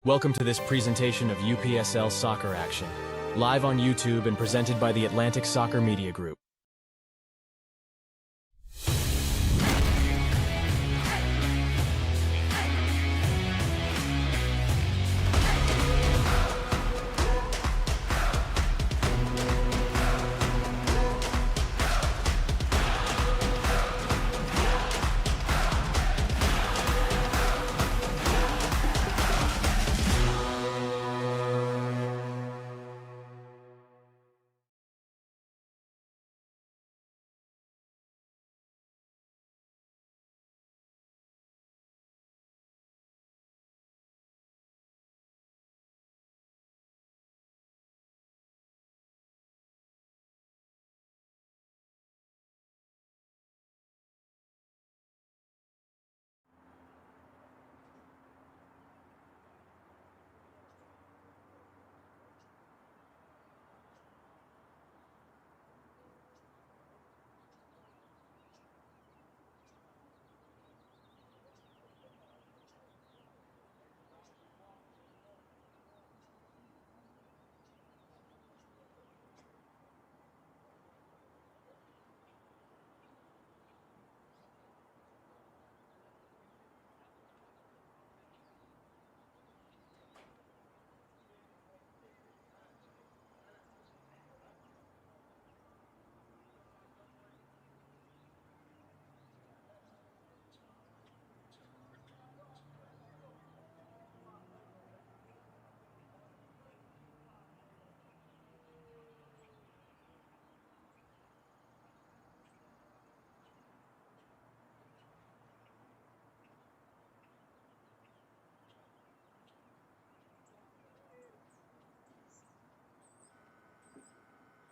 Welcome to this presentation of UPSL Soccer action, live on YouTube and presented by the Atlantic Soccer Media Group.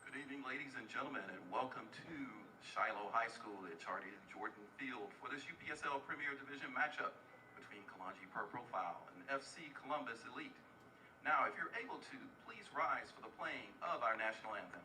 Good evening, ladies and gentlemen, and welcome to Shiloh High School at Charlie Jordan Field for this UPSL Premier Division matchup between Kalonji Per Profile and FC Columbus Elite. Now, if you're able to, please rise for the playing of our national anthem.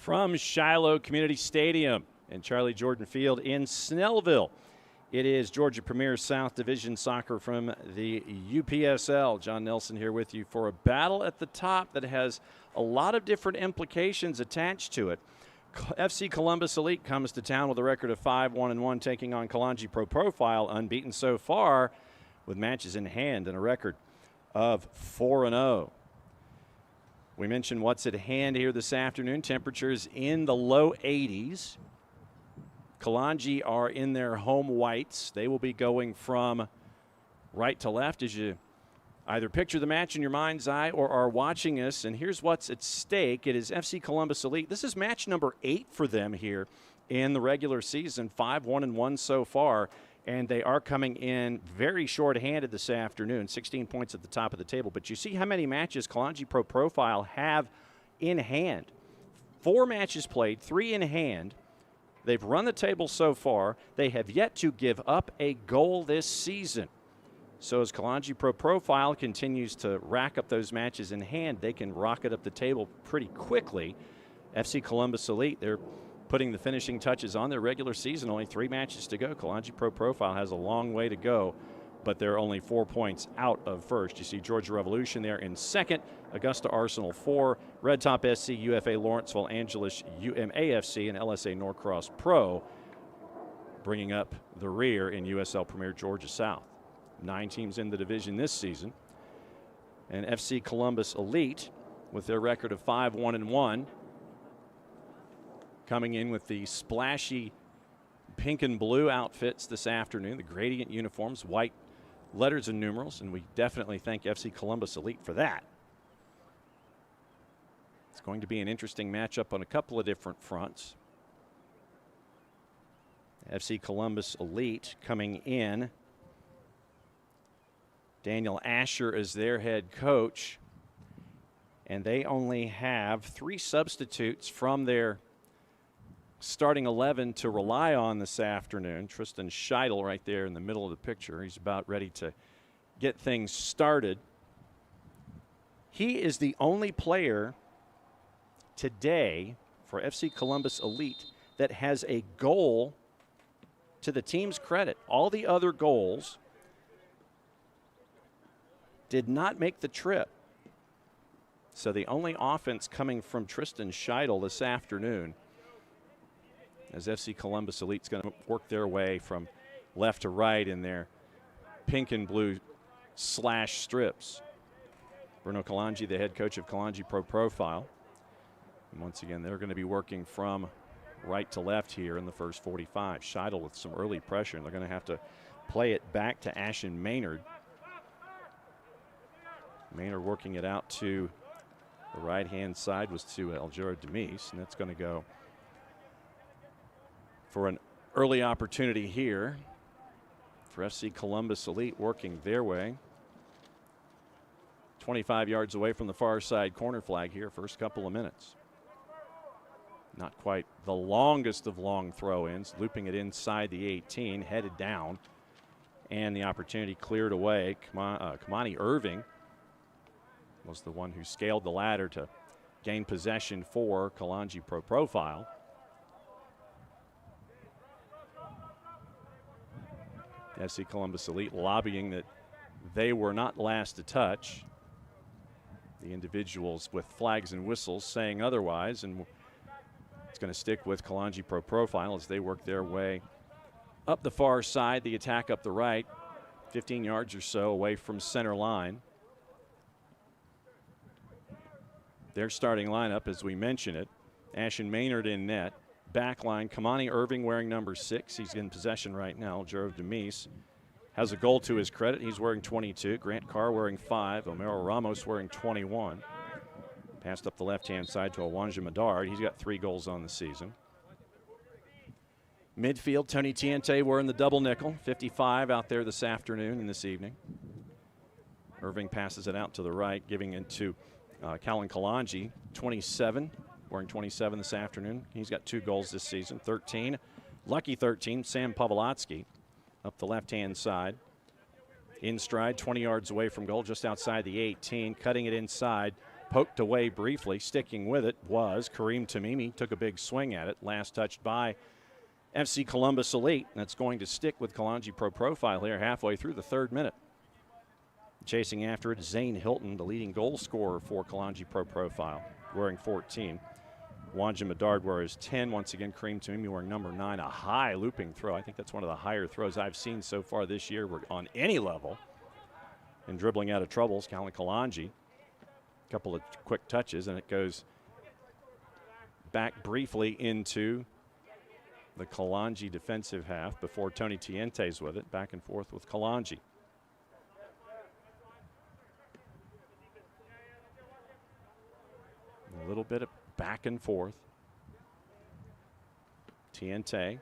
from Shiloh Community Stadium and Charlie Jordan Field in Snellville. It is Georgia Premier South Division Soccer from the UPSL. John Nelson here with you for a battle at the top that has a lot of different implications attached to it. FC Columbus Elite comes to town with a record of 5-1-1, taking on Kalonji Pro Profile, unbeaten so far, with matches in hand and a record of 4-0. We mentioned what's at hand here this afternoon. Temperatures in the low 80s. Kalonji are in their home whites. They will be going from right to left as you either picture the match in your mind's eye or are watching us. And here's what's at stake. It is FC Columbus Elite. This is match number 8 for them here in the regular season, 5-1-1 so far. And they are coming in very short-handed this afternoon, 16 points at the top of the table. But you see how many matches Kalonji Pro Profile have in hand. 4 matches played, 3 in hand. They've run the table so far. They have yet to give up a goal this season. So as Kalonji Pro Profile continues to rack up those matches in hand, they can rocket up the table pretty quickly. FC Columbus Elite, they're putting the finishing touches on their regular season. Only 3 matches to go. Kalonji Pro Profile has a long way to go, but they're only 4 points out of first. You see Georgia Revolution there in second, Augusta Arsenal 4, Red Top SC, UFA Lawrenceville, Angeles UMAFC, and LSA Norcross Pro bringing up the rear in USL Premier Georgia South. 9 teams in the division this season. And FC Columbus Elite, with their record of 5-1-1, coming in with the splashy pink and blue outfits this afternoon, the gradient uniforms, white letters and numerals, and we definitely thank FC Columbus Elite for that. It's going to be an interesting matchup on a couple of different fronts. FC Columbus Elite coming in. Daniel Asher is their head coach, and they only have 3 substitutes from their starting 11 to rely on this afternoon. Tristan Scheidel right there in the middle of the picture. He's about ready to get things started. He is the only player today for FC Columbus Elite that has a goal to the team's credit. All the other goals did not make the trip. So the only offense coming from Tristan Scheidel this afternoon, as FC Columbus Elite's going to work their way from left to right in their pink and blue slash strips. Bruno Kalonji, the head coach of Kalonji Pro Profile. And once again, they're going to be working from right to left here in the first 45. Scheidel with some early pressure, and they're going to have to play it back to Ashen Maynard. Maynard working it out to the right-hand side was to Aljero Demise, and that's going to go for an early opportunity here for FC Columbus Elite working their way. 25 yards away from the far side corner flag here, first couple of minutes. Not quite the longest of long throw-ins, looping it inside the 18, headed down, and the opportunity cleared away. Kamani Irving was the one who scaled the ladder to gain possession for Kalonji Pro Profile. FC Columbus Elite lobbying that they were not last to touch. The individuals with flags and whistles saying otherwise, and it's going to stick with Kalonji Pro Profile as they work their way up the far side, the attack up the right, 15 yards or so away from center line. Their starting lineup, as we mentioned it, Ashen Maynard in net. Back line, Kamani Irving wearing number 6. He's in possession right now. Jero Demise has a goal to his credit. He's wearing 22. Grant Carr wearing 5. Omero Ramos wearing 21. Passed up the left-hand side to Awanja Medard. He's got 3 goals on the season. Midfield, Tony Tiente wearing the double nickel. 55 out there this afternoon and this evening. Irving passes it out to the right, giving it to Callan Kalonji, 27. Wearing 27 this afternoon. He's got 2 goals this season. 13, lucky 13, Sam Pavlotsky up the left-hand side. In stride, 20 yards away from goal, just outside the 18. Cutting it inside poked away briefly. Sticking with it was Kareem Tamimi. Took a big swing at it. Last touched by FC Columbus Elite. That's going to stick with Kalonji Pro Profile here halfway through the 3rd minute. Chasing after it, Zane Hilton, the leading goal scorer for Kalonji Pro Profile, wearing 14. Wanja Medard wears 10. Once again, Kareem Tamimi wearing number 9. A high looping throw. I think that's one of the higher throws I've seen so far this year on any level. And dribbling out of troubles, Kalonji. A couple of quick touches, and it goes back briefly into the Kalonji defensive half before Tony Tiente's with it. Back and forth with Kalonji. A little bit of back and forth. Tiente,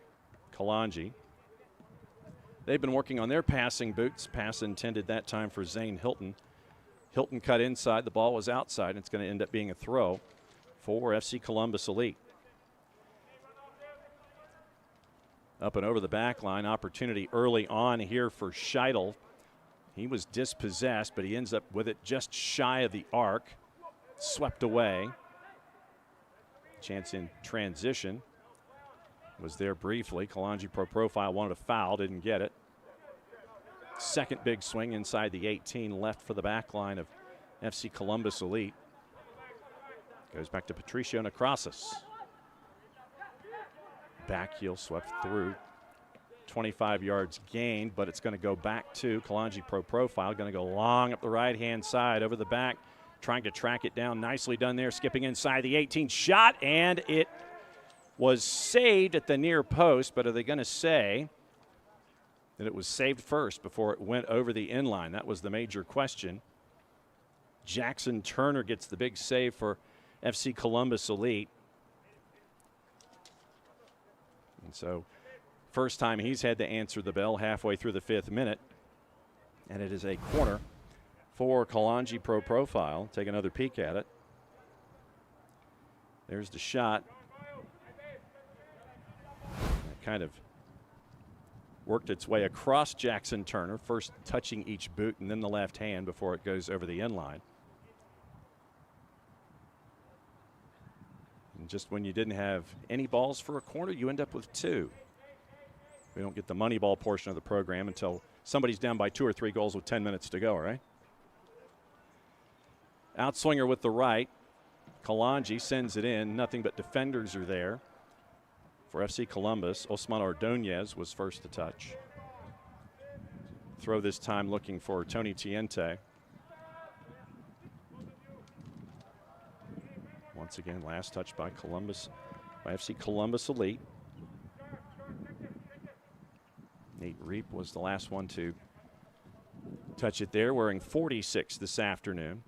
Kalonji. They've been working on their passing boots. Pass intended that time for Zane Hilton. Hilton cut inside. The ball was outside. And it's going to end up being a throw for FC Columbus Elite. Up and over the back line. Opportunity early on here for Scheidel. He was dispossessed, but he ends up with it just shy of the arc. Swept away. Chance in transition. Was there briefly. Kalonji Pro Profile wanted a foul, didn't get it. Second big swing inside the 18, left for the back line of FC Columbus Elite. Goes back to Patricio Necrosis. Back heel swept through. 25 yards gained, but it's going to go back to Kalonji Pro Profile. Going to go long up the right-hand side over the back, trying to track it down. Nicely done there, skipping inside the 18. Shot, and it was saved at the near post, but are they going to say that it was saved first before it went over the inline? That was the major question. Jackson Turner gets the big save for FC Columbus Elite. And so first time he's had to answer the bell halfway through the 5th minute. And it is a corner for Kalonji Pro Profile. Take another peek at it. There's the shot. It kind of worked its way across Jackson Turner, first touching each boot and then the left hand before it goes over the inline. And just when you didn't have any balls for a corner, you end up with 2. We don't get the money ball portion of the program until somebody's down by 2 or 3 goals with 10 minutes to go, right? Outswinger with the right. Kalonji sends it in. Nothing but defenders are there for FC Columbus. Osman Ordonez was first to touch. Throw this time looking for Tony Tiente. Once again, last touch by FC Columbus Elite. Nate Reap was the last one to touch it there, wearing 46 this afternoon.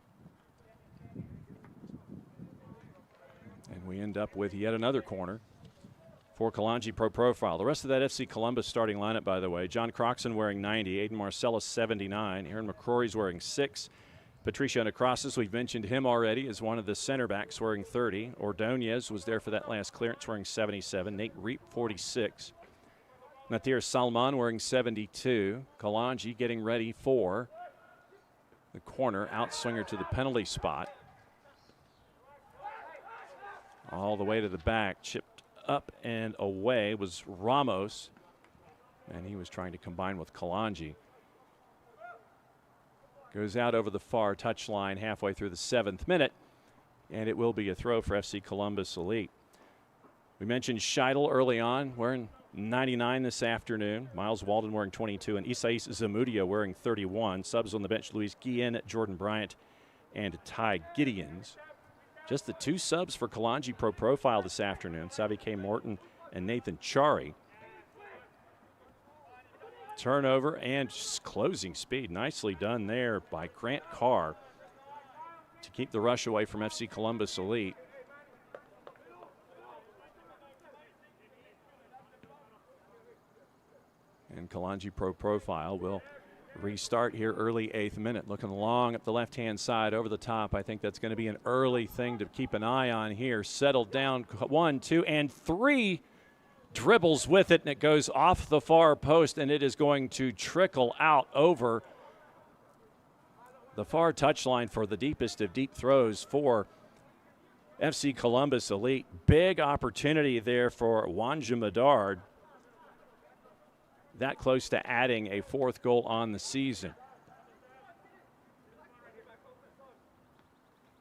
And we end up with yet another corner for Kalonji Pro Profile. The rest of that FC Columbus starting lineup, by the way, John Croxon wearing 90, Aiden Marcellus 79, Aaron McCrory's wearing 6. Patricio Necrosis, we've mentioned him already, is one of the center backs wearing 30. Ordonez was there for that last clearance wearing 77. Nate Reap 46. Natir Salman wearing 72. Kalonji getting ready for the corner, outswinger to the penalty spot. All the way to the back, chipped up and away was Ramos, and he was trying to combine with Kalonji. Goes out over the far touchline halfway through the 7th minute, and it will be a throw for FC Columbus Elite. We mentioned Scheidel early on, wearing 99 this afternoon. Miles Walden wearing 22, and Isais Zamudio wearing 31. Subs on the bench, Luis Guillen, Jordan Bryant, and Ty Gideons. Just the 2 subs for Kalonji Pro Profile this afternoon, Savi K. Morton and Nathan Chari. Turnover and closing speed. Nicely done there by Grant Carr to keep the rush away from FC Columbus Elite. And Kalonji Pro Profile will restart here early 8th minute. Looking long up the left-hand side over the top. I think that's going to be an early thing to keep an eye on here. Settled down 1, 2, and 3. Dribbles with it, and it goes off the far post, and it is going to trickle out over the far touchline for the deepest of deep throws for FC Columbus Elite. Big opportunity there for Wanja Medard. That close to adding a 4th goal on the season.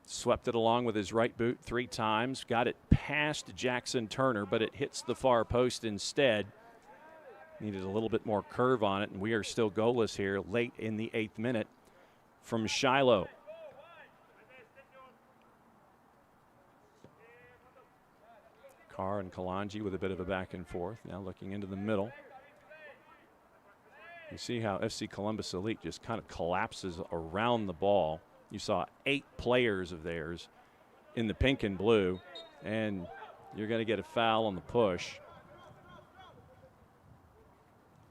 Swept it along with his right boot 3 times. Got it past Jackson Turner, but it hits the far post instead. Needed a little bit more curve on it, and we are still goalless here late in the 8th minute from Shiloh. Carr and Kalonji with a bit of a back and forth. Now looking into the middle. You see how FC Columbus Elite just kind of collapses around the ball. You saw 8 players of theirs in the pink and blue, and you're going to get a foul on the push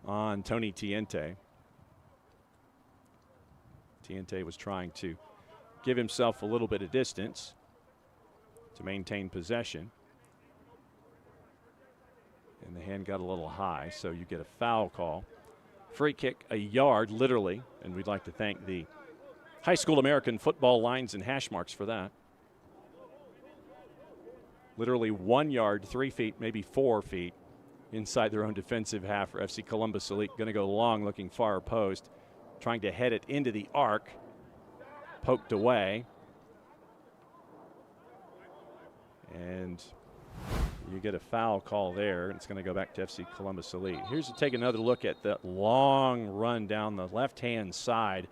on Tony Tiente. Tiente was trying to give himself a little bit of distance to maintain possession. And the hand got a little high, so you get a foul call. Free kick, a yard, literally, and we'd like to thank the High School American Football Lines and Hash Marks for that. Literally 1 yard, 3 feet, maybe 4 feet inside their own defensive half for FC Columbus Elite. Going to go long, looking far post, trying to head it into the arc. Poked away. And you get a foul call there, and it's going to go back to FC Columbus Elite. Here's to take another look at that long run down the left-hand side.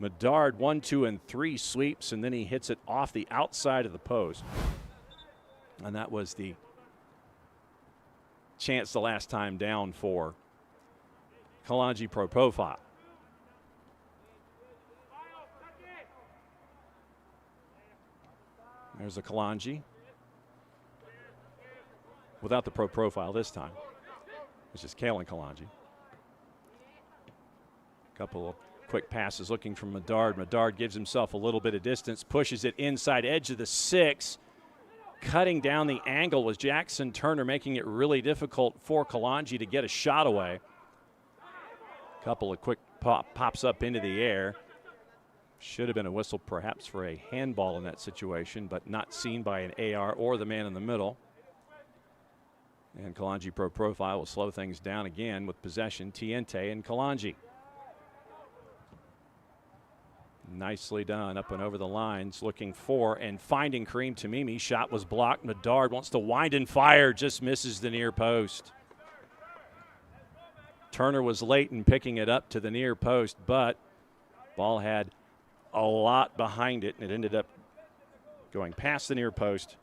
Medard 1, 2, and 3 sweeps, and then he hits it off the outside of the post. And that was the chance the last time down for Kalonji Pro Profile. There's a Kalonji. Without the Pro Profile this time. It's just Kalen Kalonji. Couple of quick passes looking from Medard. Medard gives himself a little bit of distance, pushes it inside edge of the 6. Cutting down the angle was Jackson Turner, making it really difficult for Kalonji to get a shot away. Couple of quick pops up into the air. Should have been a whistle perhaps for a handball in that situation, but not seen by an AR or the man in the middle. And Kalonji Pro Profile will slow things down again with possession. Tiente and Kalonji. Nicely done up and over the lines, looking for and finding Kareem Tamimi. Shot was blocked. Medard wants to wind and fire, just misses the near post. Turner was late in picking it up to the near post, but ball had a lot behind it, and it ended up going past the near post,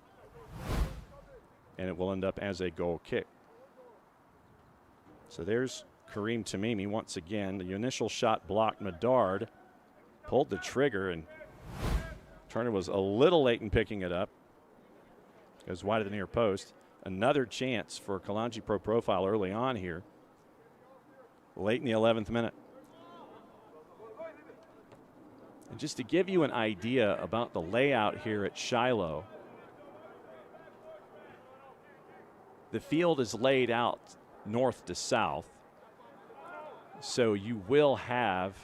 and it will end up as a goal kick. So there's Kareem Tamimi once again. The initial shot blocked. Medard pulled the trigger, and Turner was a little late in picking it up. Goes wide of the near post. Another chance for Kalonji Pro Profile early on here. Late in the 11th minute. And just to give you an idea about the layout here at Shiloh, the field is laid out north to south. So you will have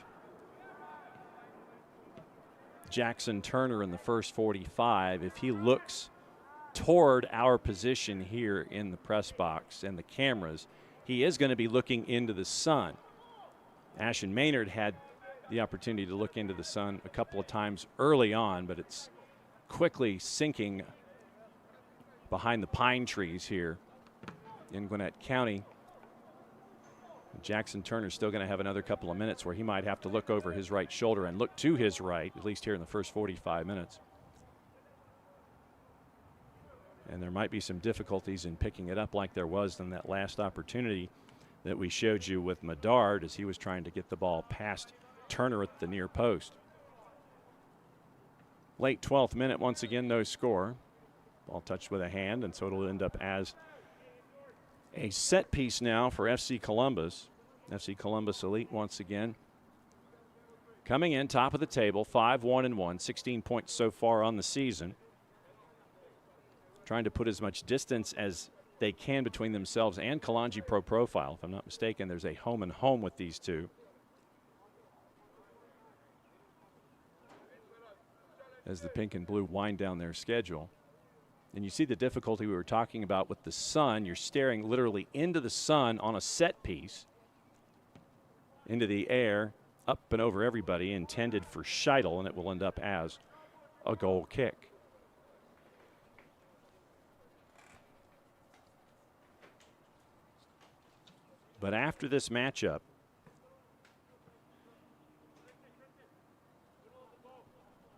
Jackson Turner in the first 45. If he looks toward our position here in the press box and the cameras, he is going to be looking into the sun. Ashton Maynard had the opportunity to look into the sun a couple of times early on, but it's quickly sinking behind the pine trees here in Gwinnett County. Jackson Turner's still going to have another couple of minutes where he might have to look over his right shoulder and look to his right, at least here in the first 45 minutes. And there might be some difficulties in picking it up like there was in that last opportunity that we showed you with Medard as he was trying to get the ball past Turner at the near post. Late 12th minute, once again, no score. Ball touched with a hand, and so it'll end up as a set piece now for FC Columbus. FC Columbus Elite once again coming in top of the table, 5-1-1, 16 points so far on the season. Trying to put as much distance as they can between themselves and Kalonji Pro Profile. If I'm not mistaken, there's a home and home with these two. as the pink and blue wind down their schedule. And you see the difficulty we were talking about with the sun. You're staring literally into the sun on a set piece, into the air, up and over everybody, intended for Scheidel, and it will end up as a goal kick. But after this matchup,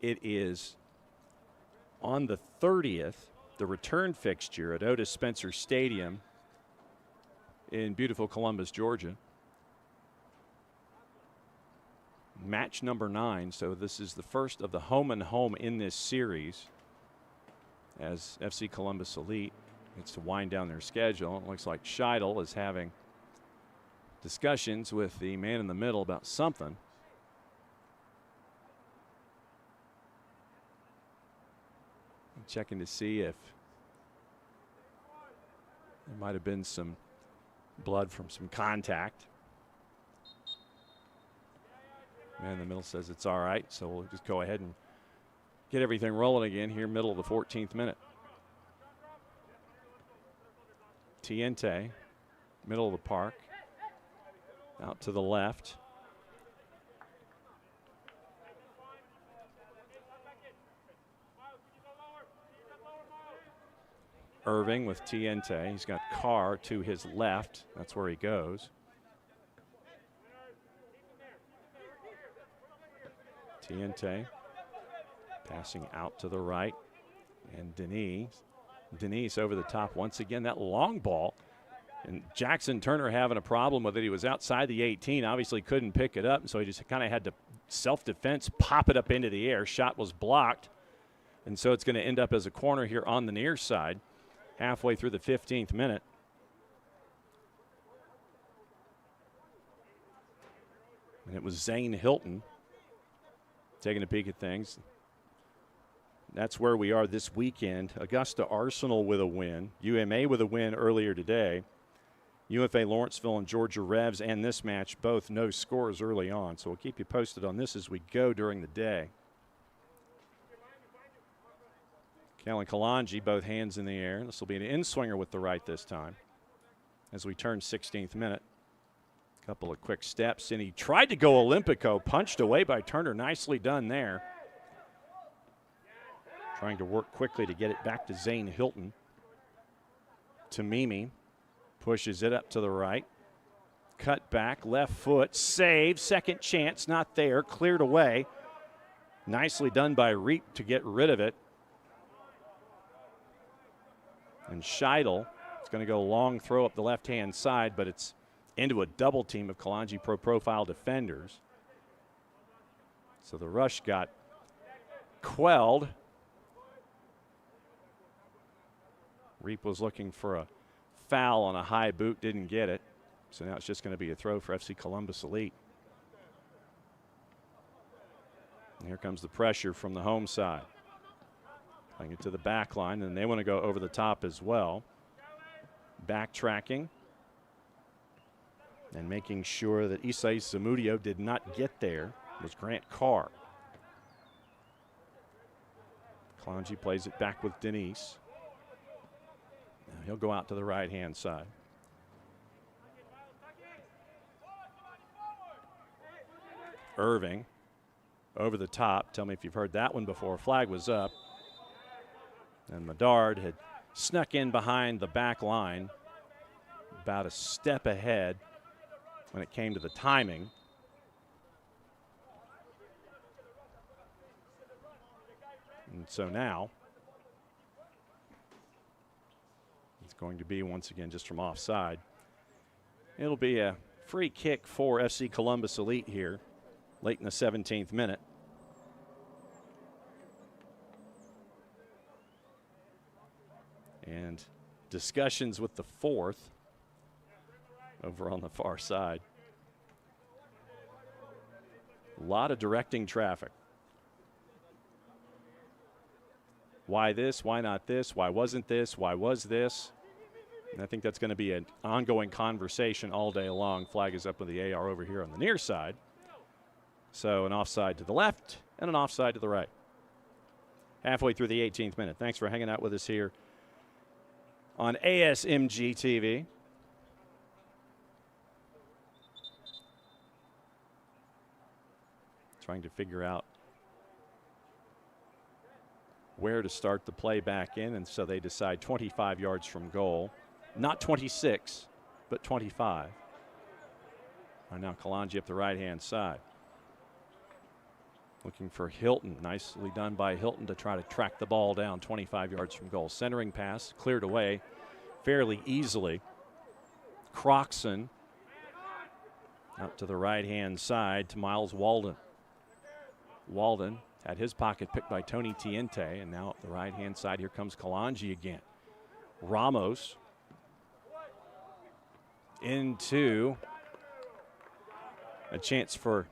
it is on the 30th, the return fixture at Otis Spencer Stadium in beautiful Columbus, Georgia. Match number 9, so this is the first of the home and home in this series as FC Columbus Elite gets to wind down their schedule. It looks like Scheidel is having discussions with the man in the middle about something. Checking to see if there might have been some blood from some contact. Man in the middle says it's all right, so we'll just go ahead and get everything rolling again here, middle of the 14th minute. Tiente, middle of the park, out to the left. Irving with Tiente. He's got Carr to his left. That's where he goes. Tiente passing out to the right. And Denise over the top once again. That long ball. And Jackson Turner having a problem with it. He was outside the 18. Obviously couldn't pick it up. And so he just kind of had to self-defense, pop it up into the air. Shot was blocked. And so it's going to end up as a corner here on the near side. Halfway through the 15th minute. And it was Zane Hilton taking a peek at things. That's where we are this weekend. Augusta Arsenal with a win. UMA with a win earlier today. UFA Lawrenceville and Georgia Revs and this match both no scores early on. So we'll keep you posted on this as we go during the day. Kellen Kalonji, both hands in the air. This will be an in-swinger with the right this time as we turn 16th minute. A couple of quick steps, and he tried to go Olympico, punched away by Turner. Nicely done there. Trying to work quickly to get it back to Zane Hilton. Tamimi pushes it up to the right. Cut back, left foot, save, second chance, not there, cleared away. Nicely done by Reap to get rid of it. And Scheidel is going to go long throw up the left-hand side, but it's into a double team of Kalonji Pro Profile defenders. So the rush got quelled. Reap was looking for a foul on a high boot, didn't get it. So now it's just going to be a throw for FC Columbus Elite. And here comes the pressure from the home side. Playing it to the back line, and they want to go over the top as well. Backtracking and making sure that Isai Zamudio did not get there was Grant Carr. Kalonji plays it back with Denise. Now he'll go out to the right-hand side. Irving over the top. Tell me if you've heard that one before. Flag was up. And Medard had snuck in behind the back line about a step ahead when it came to the timing. And so now it's going to be once again just from offside. It'll be a free kick for FC Columbus Elite here late in the 17th minute. And discussions with the fourth over on the far side. A lot of directing traffic. Why this? Why not this? Why wasn't this? Why was this? And I think that's going to be an ongoing conversation all day long. Flag is up with the AR over here on the near side. So an offside to the left and an offside to the right. halfway through the 18th minute. Thanks for hanging out with us here on ASMG TV. Trying to figure out where to start the play back in, and so they decide 25 yards from goal. Not 26, but 25. And now Kalonji up the right-hand side. Looking for Hilton. Nicely done by Hilton to try to track the ball down 25 yards from goal. Centering pass cleared away fairly easily. Croxon out to the right-hand side to Miles Walden. Walden had his pocket picked by Tony Tiente, and now up the right-hand side, here comes Kalonji again. Ramos into a chance for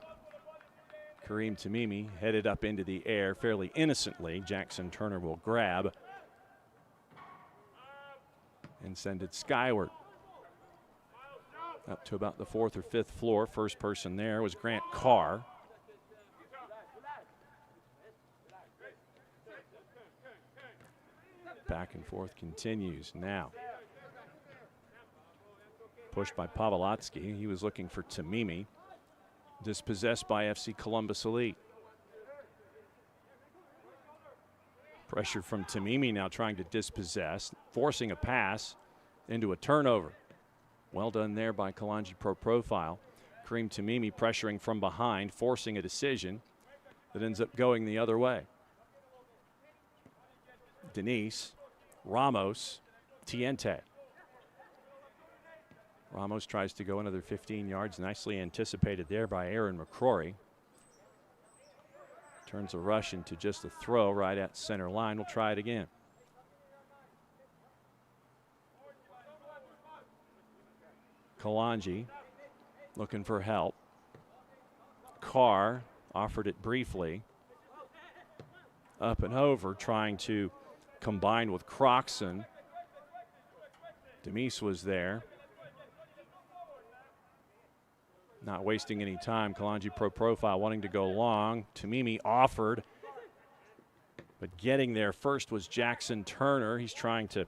Kareem Tamimi, headed up into the air fairly innocently. Jackson Turner will grab and send it skyward. Up to about the 4th or 5th floor. First person there was Grant Carr. Back and forth continues now. Pushed by Pavlotsky. He was looking for Tamimi. Dispossessed by FC Columbus Elite. Pressure from Tamimi now trying to dispossess, forcing a pass into a turnover. Well done there by Kalonji Pro Profile. Kareem Tamimi pressuring from behind, forcing a decision that ends up going the other way. Denise, Ramos, Tiente. Ramos tries to go another 15 yards, nicely anticipated there by Aaron McCrory. Turns a rush into just a throw right at center line. We'll try it again. Kalonji looking for help. Carr offered it briefly. Up and over, trying to combine with Croxon. Demise was there. Not wasting any time. Kalonji Pro Profile wanting to go long. Tamimi offered, but getting there first was Jackson Turner. He's trying to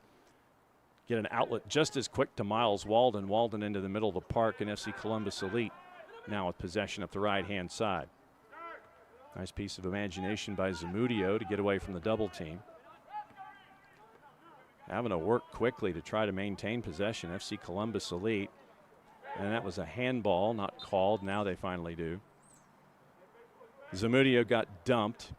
get an outlet just as quick to Miles Walden. Walden into the middle of the park, and FC Columbus Elite now with possession up the right-hand side. Nice piece of imagination by Zamudio to get away from the double team. Having to work quickly to try to maintain possession. FC Columbus Elite. And that was a handball, not called. Now they finally do. Zamudio got dumped.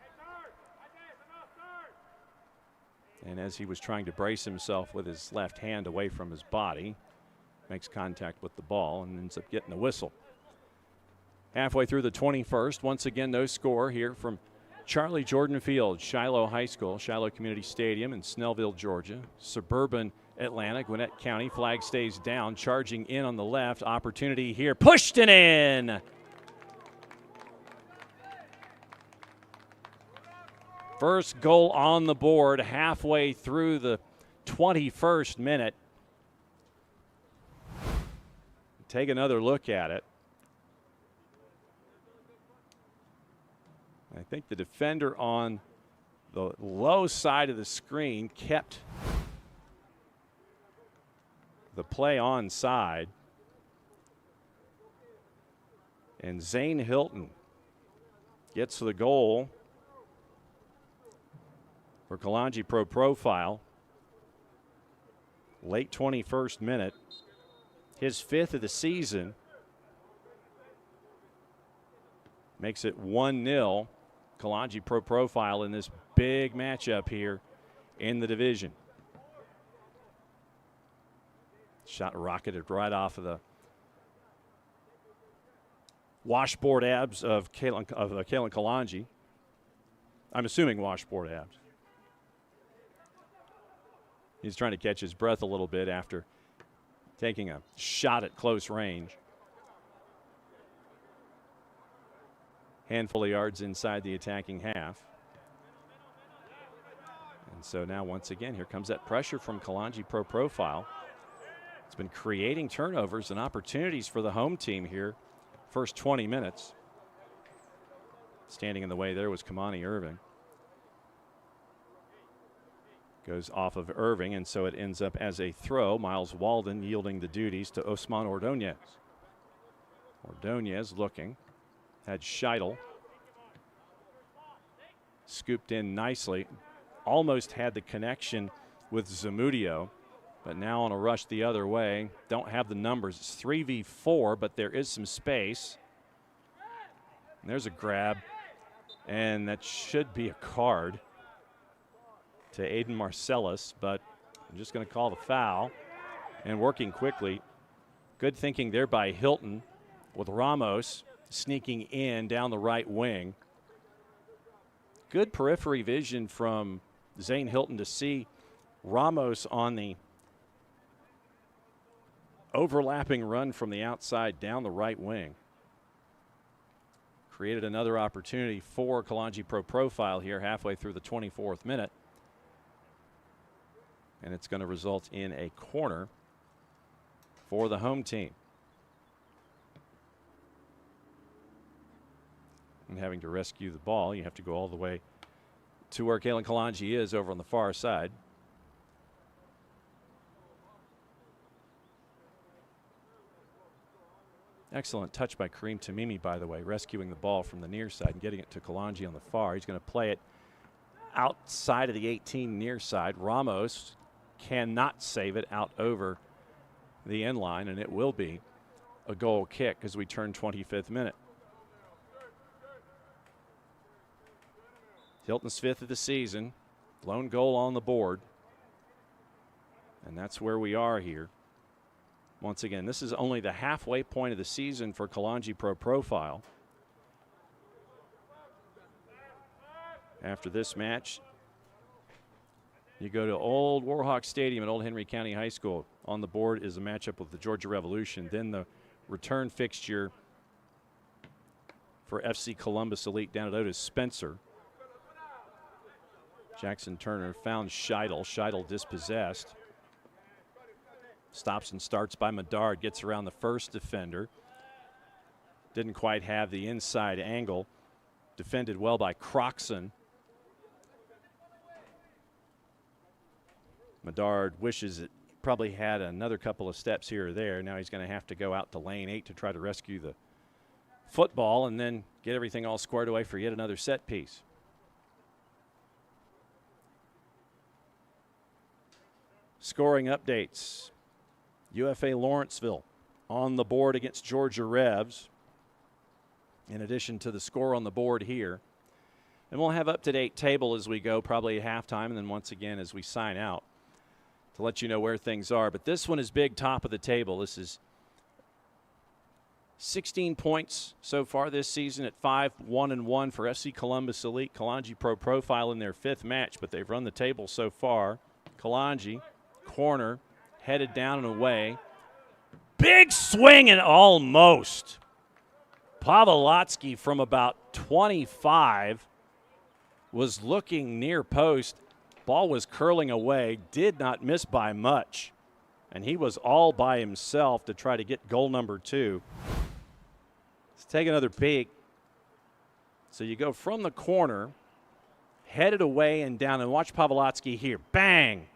And as he was trying to brace himself with his left hand away from his body, makes contact with the ball and ends up getting a whistle. Halfway through the 21st, once again, no score here from Charlie Jordan Field, Shiloh High School, Shiloh Community Stadium in Snellville, Georgia. Suburban Atlanta, Gwinnett County. Flag stays down, charging in on the left. Opportunity here, pushed and in. First goal on the board halfway through the 21st minute. Take another look at it. I think the defender on the low side of the screen kept the play onside. And Zane Hilton gets to the goal for Kalonji Pro Profile. Late 21st minute. His 5th of the season. Makes it 1-0. Kalonji Pro Profile in this big matchup here in the division. Shot rocketed right off of the washboard abs of Kalen Kalonji. I'm assuming washboard abs. He's trying to catch his breath a little bit after taking a shot at close range. Handful of yards inside the attacking half. And so now once again, here comes that pressure from Kalonji Pro Profile. It's been creating turnovers and opportunities for the home team here. First 20 minutes. Standing in the way there was Kamani Irving. Goes off of Irving, and so it ends up as a throw. Miles Walden yielding the duties to Osman Ordonez. Ordonez looking. Had Scheidel. Scooped in nicely. Almost had the connection with Zamudio, but now on a rush the other way. Don't have the numbers. It's 3v4, but there is some space. And there's a grab, and that should be a card to Aiden Marcellus, but I'm just going to call the foul. And working quickly. Good thinking there by Hilton, with Ramos sneaking in down the right wing. Good periphery vision from Zane Hilton to see Ramos on the overlapping run from the outside down the right wing. Created another opportunity for Kalonji Pro Profile here halfway through the 24th minute. And it's going to result in a corner for the home team. And having to rescue the ball, you have to go all the way to where Kalen Kalonji is over on the far side. Excellent touch by Kareem Tamimi, by the way, rescuing the ball from the near side and getting it to Kalonji on the far. He's going to play it outside of the 18 near side. Ramos cannot save it out over the end line, and it will be a goal kick as we turn 25th minute. Hilton's 5th of the season, lone goal on the board, and that's where we are here. Once again, this is only the halfway point of the season for Kalonji Pro Profile. After this match, you go to Old Warhawk Stadium at Old Henry County High School. On the board is a matchup with the Georgia Revolution. Then the return fixture for FC Columbus Elite down at Otis Spencer. Jackson Turner found Scheidel. Scheidel dispossessed. Stops and starts by Medard. Gets around the first defender. Didn't quite have the inside angle. Defended well by Croxon. Medard wishes it probably had another couple of steps here or there. Now he's going to have to go out to lane 8 to try to rescue the football and then get everything all squared away for yet another set piece. Scoring updates. UFA Lawrenceville on the board against Georgia Revs, in addition to the score on the board here. And we'll have up-to-date table as we go, probably at halftime, and then once again as we sign out to let you know where things are. But this one is big, top of the table. This is 16 points so far this season at 5-1-1 for FC Columbus Elite. Kalonji Pro Profile in their 5th match, but they've run the table so far. Kalonji, corner, headed down and away. Big swing and almost. Pavlotsky from about 25 was looking near post. Ball was curling away, did not miss by much. And he was all by himself to try to get goal number 2. Let's take another peek. So you go from the corner, headed away and down, and watch Pavlotsky here. Bang!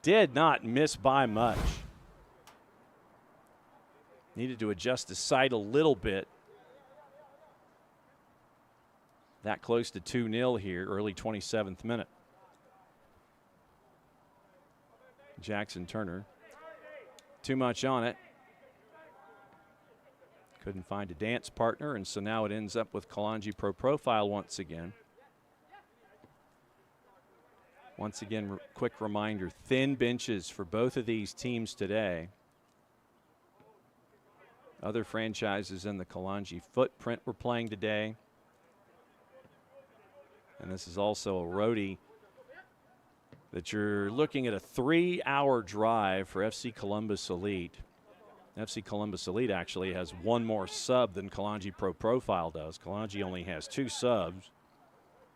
Did not miss by much. Needed to adjust his sight a little bit. That close to 2-0 here, early 27th minute. Jackson Turner, too much on it. Couldn't find a dance partner, and so now it ends up with Kalonji Pro Profile once again. Once again, quick reminder, thin benches for both of these teams today. Other franchises in the Kalonji footprint were playing today. And this is also a roadie that you're looking at a 3-hour drive for FC Columbus Elite. FC Columbus Elite actually has one more sub than Kalonji Pro Profile does. Kalonji only has 2 subs.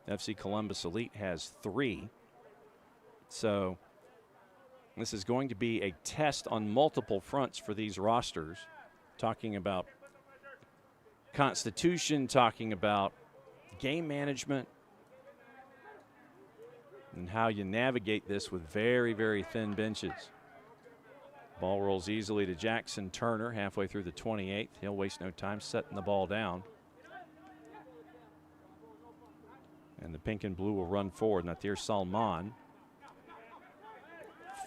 FC Columbus Elite has 3. So this is going to be a test on multiple fronts for these rosters. Talking about constitution, talking about game management. and how you navigate this with very, very thin benches. Ball rolls easily to Jackson Turner halfway through the 28th. He'll waste no time setting the ball down. And the pink and blue will run forward. Natir Salman.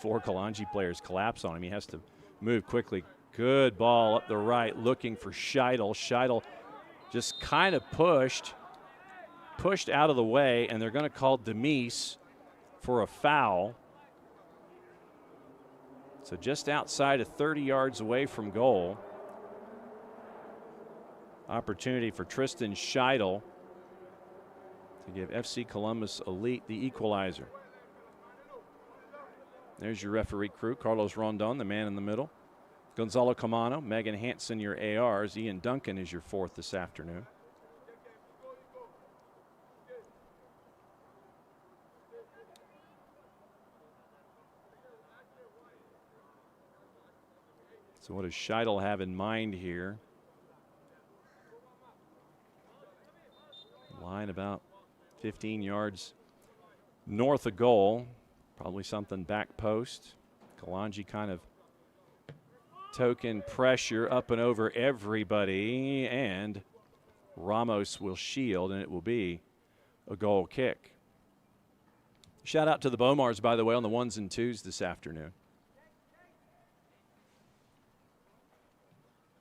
4 Kalonji players collapse on him. He has to move quickly. Good ball up the right, looking for Scheidel. Scheidel just kind of pushed out of the way, and they're going to call Demise for a foul. So just outside of 30 yards away from goal. Opportunity for Tristan Scheidel to give FC Columbus Elite the equalizer. There's your referee crew. Carlos Rondon, the man in the middle. Gonzalo Camano, Megan Hansen, your ARs. Ian Duncan is your 4th this afternoon. So what does Scheidel have in mind here? Line about 15 yards north of goal. Probably something back post. Kalonji kind of token pressure up and over everybody, and Ramos will shield, and it will be a goal kick. Shout out to the Bomars, by the way, on the 1s and 2s this afternoon.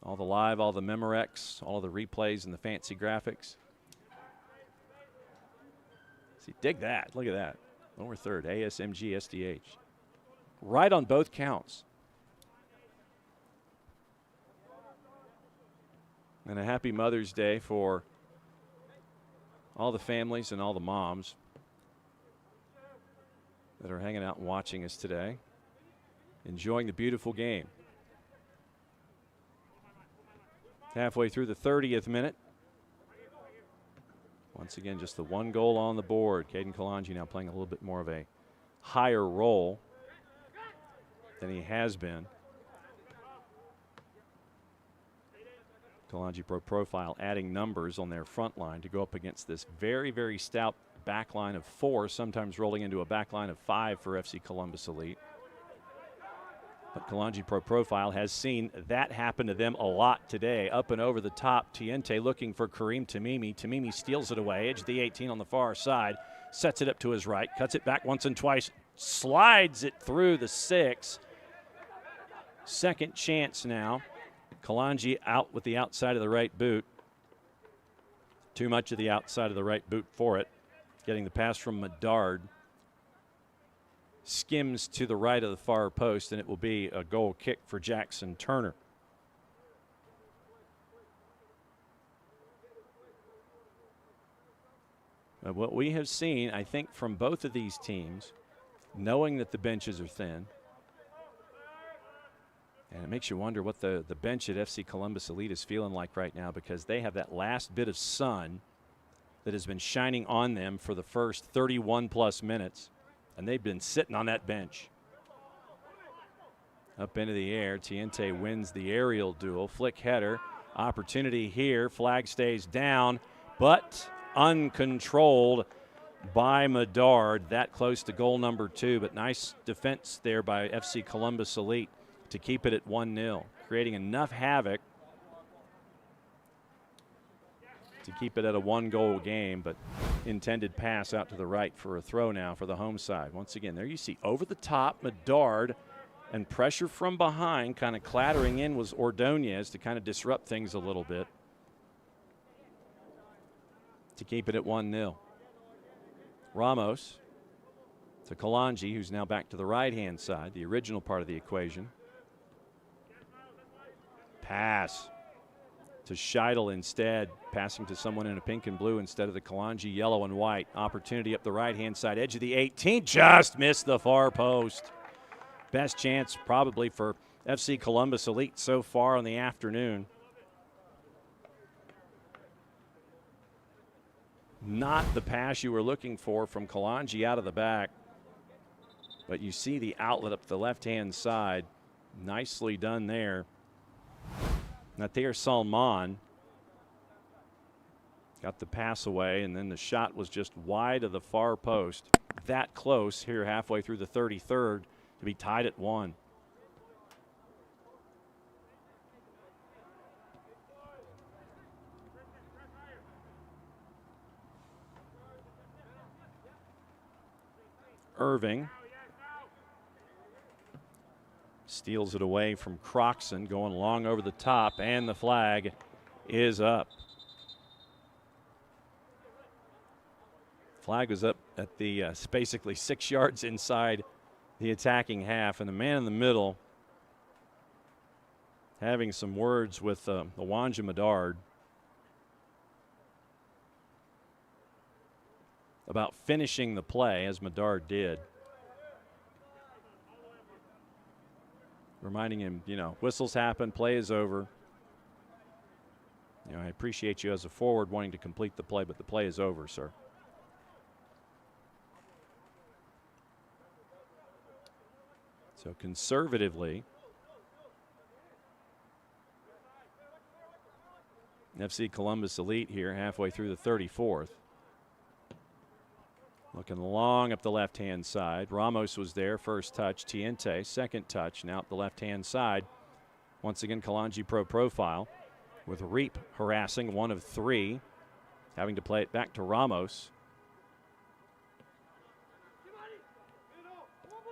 All the live, all the Memorex, all the replays and the fancy graphics. See, dig that. Look at that. Lower third, ASMG, SDH. Right on both counts. And a happy Mother's Day for all the families and all the moms that are hanging out and watching us today, enjoying the beautiful game. Halfway through the 30th minute. Once again, just the 1 goal on the board. Caden Kalonji now playing a little bit more of a higher role than he has been. Kalonji Profile adding numbers on their front line to go up against this very, very stout back line of 4, sometimes rolling into a back line of 5 for FC Columbus Elite. But Kalonji Profile has seen that happen to them a lot today. Up and over the top, Tiente looking for Kareem Tamimi. Tamimi steals it away, edge of the 18 on the far side, sets it up to his right, cuts it back once and twice, slides it through the 6. Second chance now. Kalonji out with the outside of the right boot. Too much of the outside of the right boot for it. Getting the pass from Medard. Skims to the right of the far post, and it will be a goal kick for Jackson Turner. What we have seen, I think, from both of these teams, knowing that the benches are thin, and it makes you wonder what the bench at FC Columbus Elite is feeling like right now, because they have that last bit of sun that has been shining on them for the first 31-plus minutes. And they've been sitting on that bench. Up into the air, Tiente wins the aerial duel. Flick header, opportunity here. Flag stays down, but uncontrolled by Medard. That close to goal number 2, but nice defense there by FC Columbus Elite to keep it at 1-0, creating enough havoc to keep it at a 1-goal game, but intended pass out to the right for a throw now for the home side. Once again, there you see over the top, Medard, and pressure from behind, kind of clattering in was Ordonez to kind of disrupt things a little bit to keep it at 1-0. Ramos to Kalonji, who's now back to the right-hand side, the original part of the equation. Pass to Scheidel instead, passing to someone in a pink and blue instead of the Kalonji yellow and white. Opportunity up the right-hand side, edge of the 18, just missed the far post. Best chance probably for FC Columbus Elite so far on the afternoon. Not the pass you were looking for from Kalonji out of the back, but you see the outlet up the left-hand side. Nicely done there. Natir Salman got the pass away, and then the shot was just wide of the far post. that close here halfway through the 33rd to be tied at 1. Irving steals it away from Croxon, going long over the top, and the flag is up. Flag was up at the basically 6 yards inside the attacking half, and the man in the middle having some words with Awanja Medard about finishing the play, as Medard did. Reminding him, whistles happen, play is over. I appreciate you as a forward wanting to complete the play, but the play is over, sir. So conservatively, FC Columbus Elite here halfway through the 34th. Looking long up the left-hand side. Ramos was there, first touch. Tiente, second touch. Now up the left-hand side. Once again, Kalonji Pro profile with Reap harassing, 1 of 3. Having to play it back to Ramos.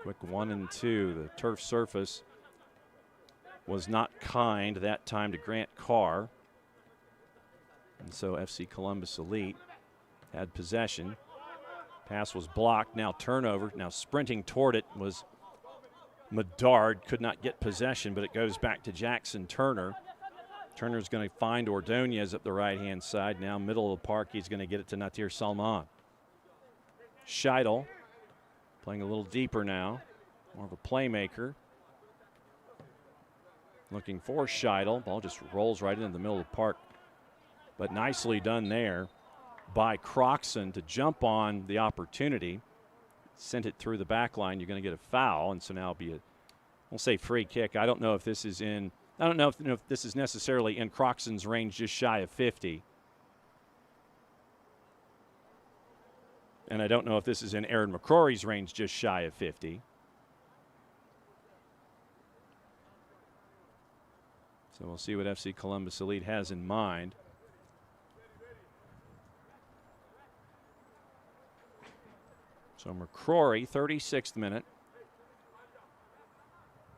Quick 1 and 2. The turf surface was not kind that time to Grant Carr. And so FC Columbus Elite had possession. Pass was blocked, now turnover. Now sprinting toward it was Medard. Could not get possession, but it goes back to Jackson Turner. Turner's going to find Ordonez up the right-hand side. Now middle of the park, he's going to get it to Natir Salman. Scheidel playing a little deeper now. More of a playmaker. Looking for Scheidel. Ball just rolls right into the middle of the park. But nicely done there by Croxon to jump on the opportunity. Sent it through the back line. You're going to get a foul, and so now it'll be we'll say free kick. I don't know if this is if this is necessarily in Croxon's range, just shy of 50. And I don't know if this is in Aaron McCrory's range, just shy of 50. So we'll see what FC Columbus Elite has in mind. So McCrory, 36th minute.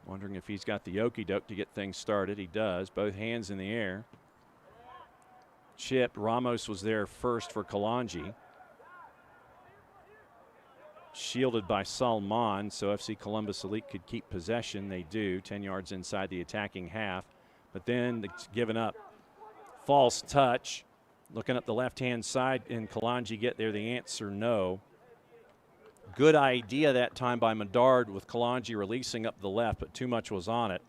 Wondering if he's got the okey-doke to get things started. He does. Both hands in the air. Chipped. Ramos was there first for Kalonji. Shielded by Salman, so FC Columbus Elite could keep possession. They do. 10 yards inside the attacking half. But then it's given up. False touch. Looking up the left-hand side, and Kalonji get there? The answer, no. Good idea that time by Medard with Kalonji releasing up the left, but too much was on it.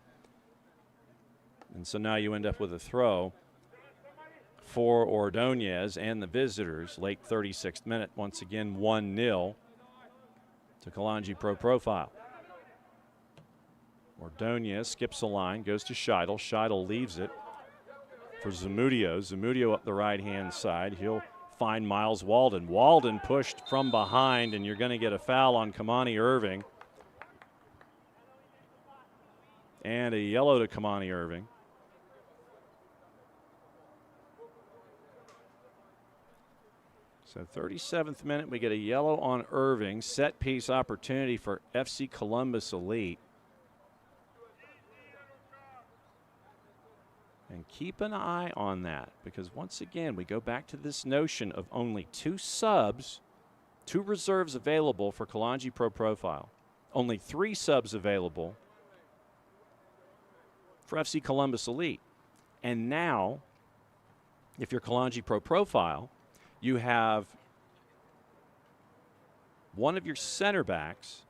And so now you end up with a throw for Ordonez and the visitors. Late 36th minute, once again 1-0 to Kalonji Pro profile. Ordonez skips a line, goes to Scheidel. Scheidel leaves it for Zamudio. Zamudio up the right-hand side. He'll find Miles Walden. Walden pushed from behind, and you're going to get a foul on Kamani Irving. And a yellow to Kamani Irving. So 37th minute, we get a yellow on Irving. Set piece opportunity for FC Columbus Elite. And keep an eye on that, because once again, we go back to this notion of only 2 subs, 2 reserves available for Kalonji Pro profile. Only 3 subs available for FC Columbus Elite. And now, if you're Kalonji Pro profile, you have one of your center backs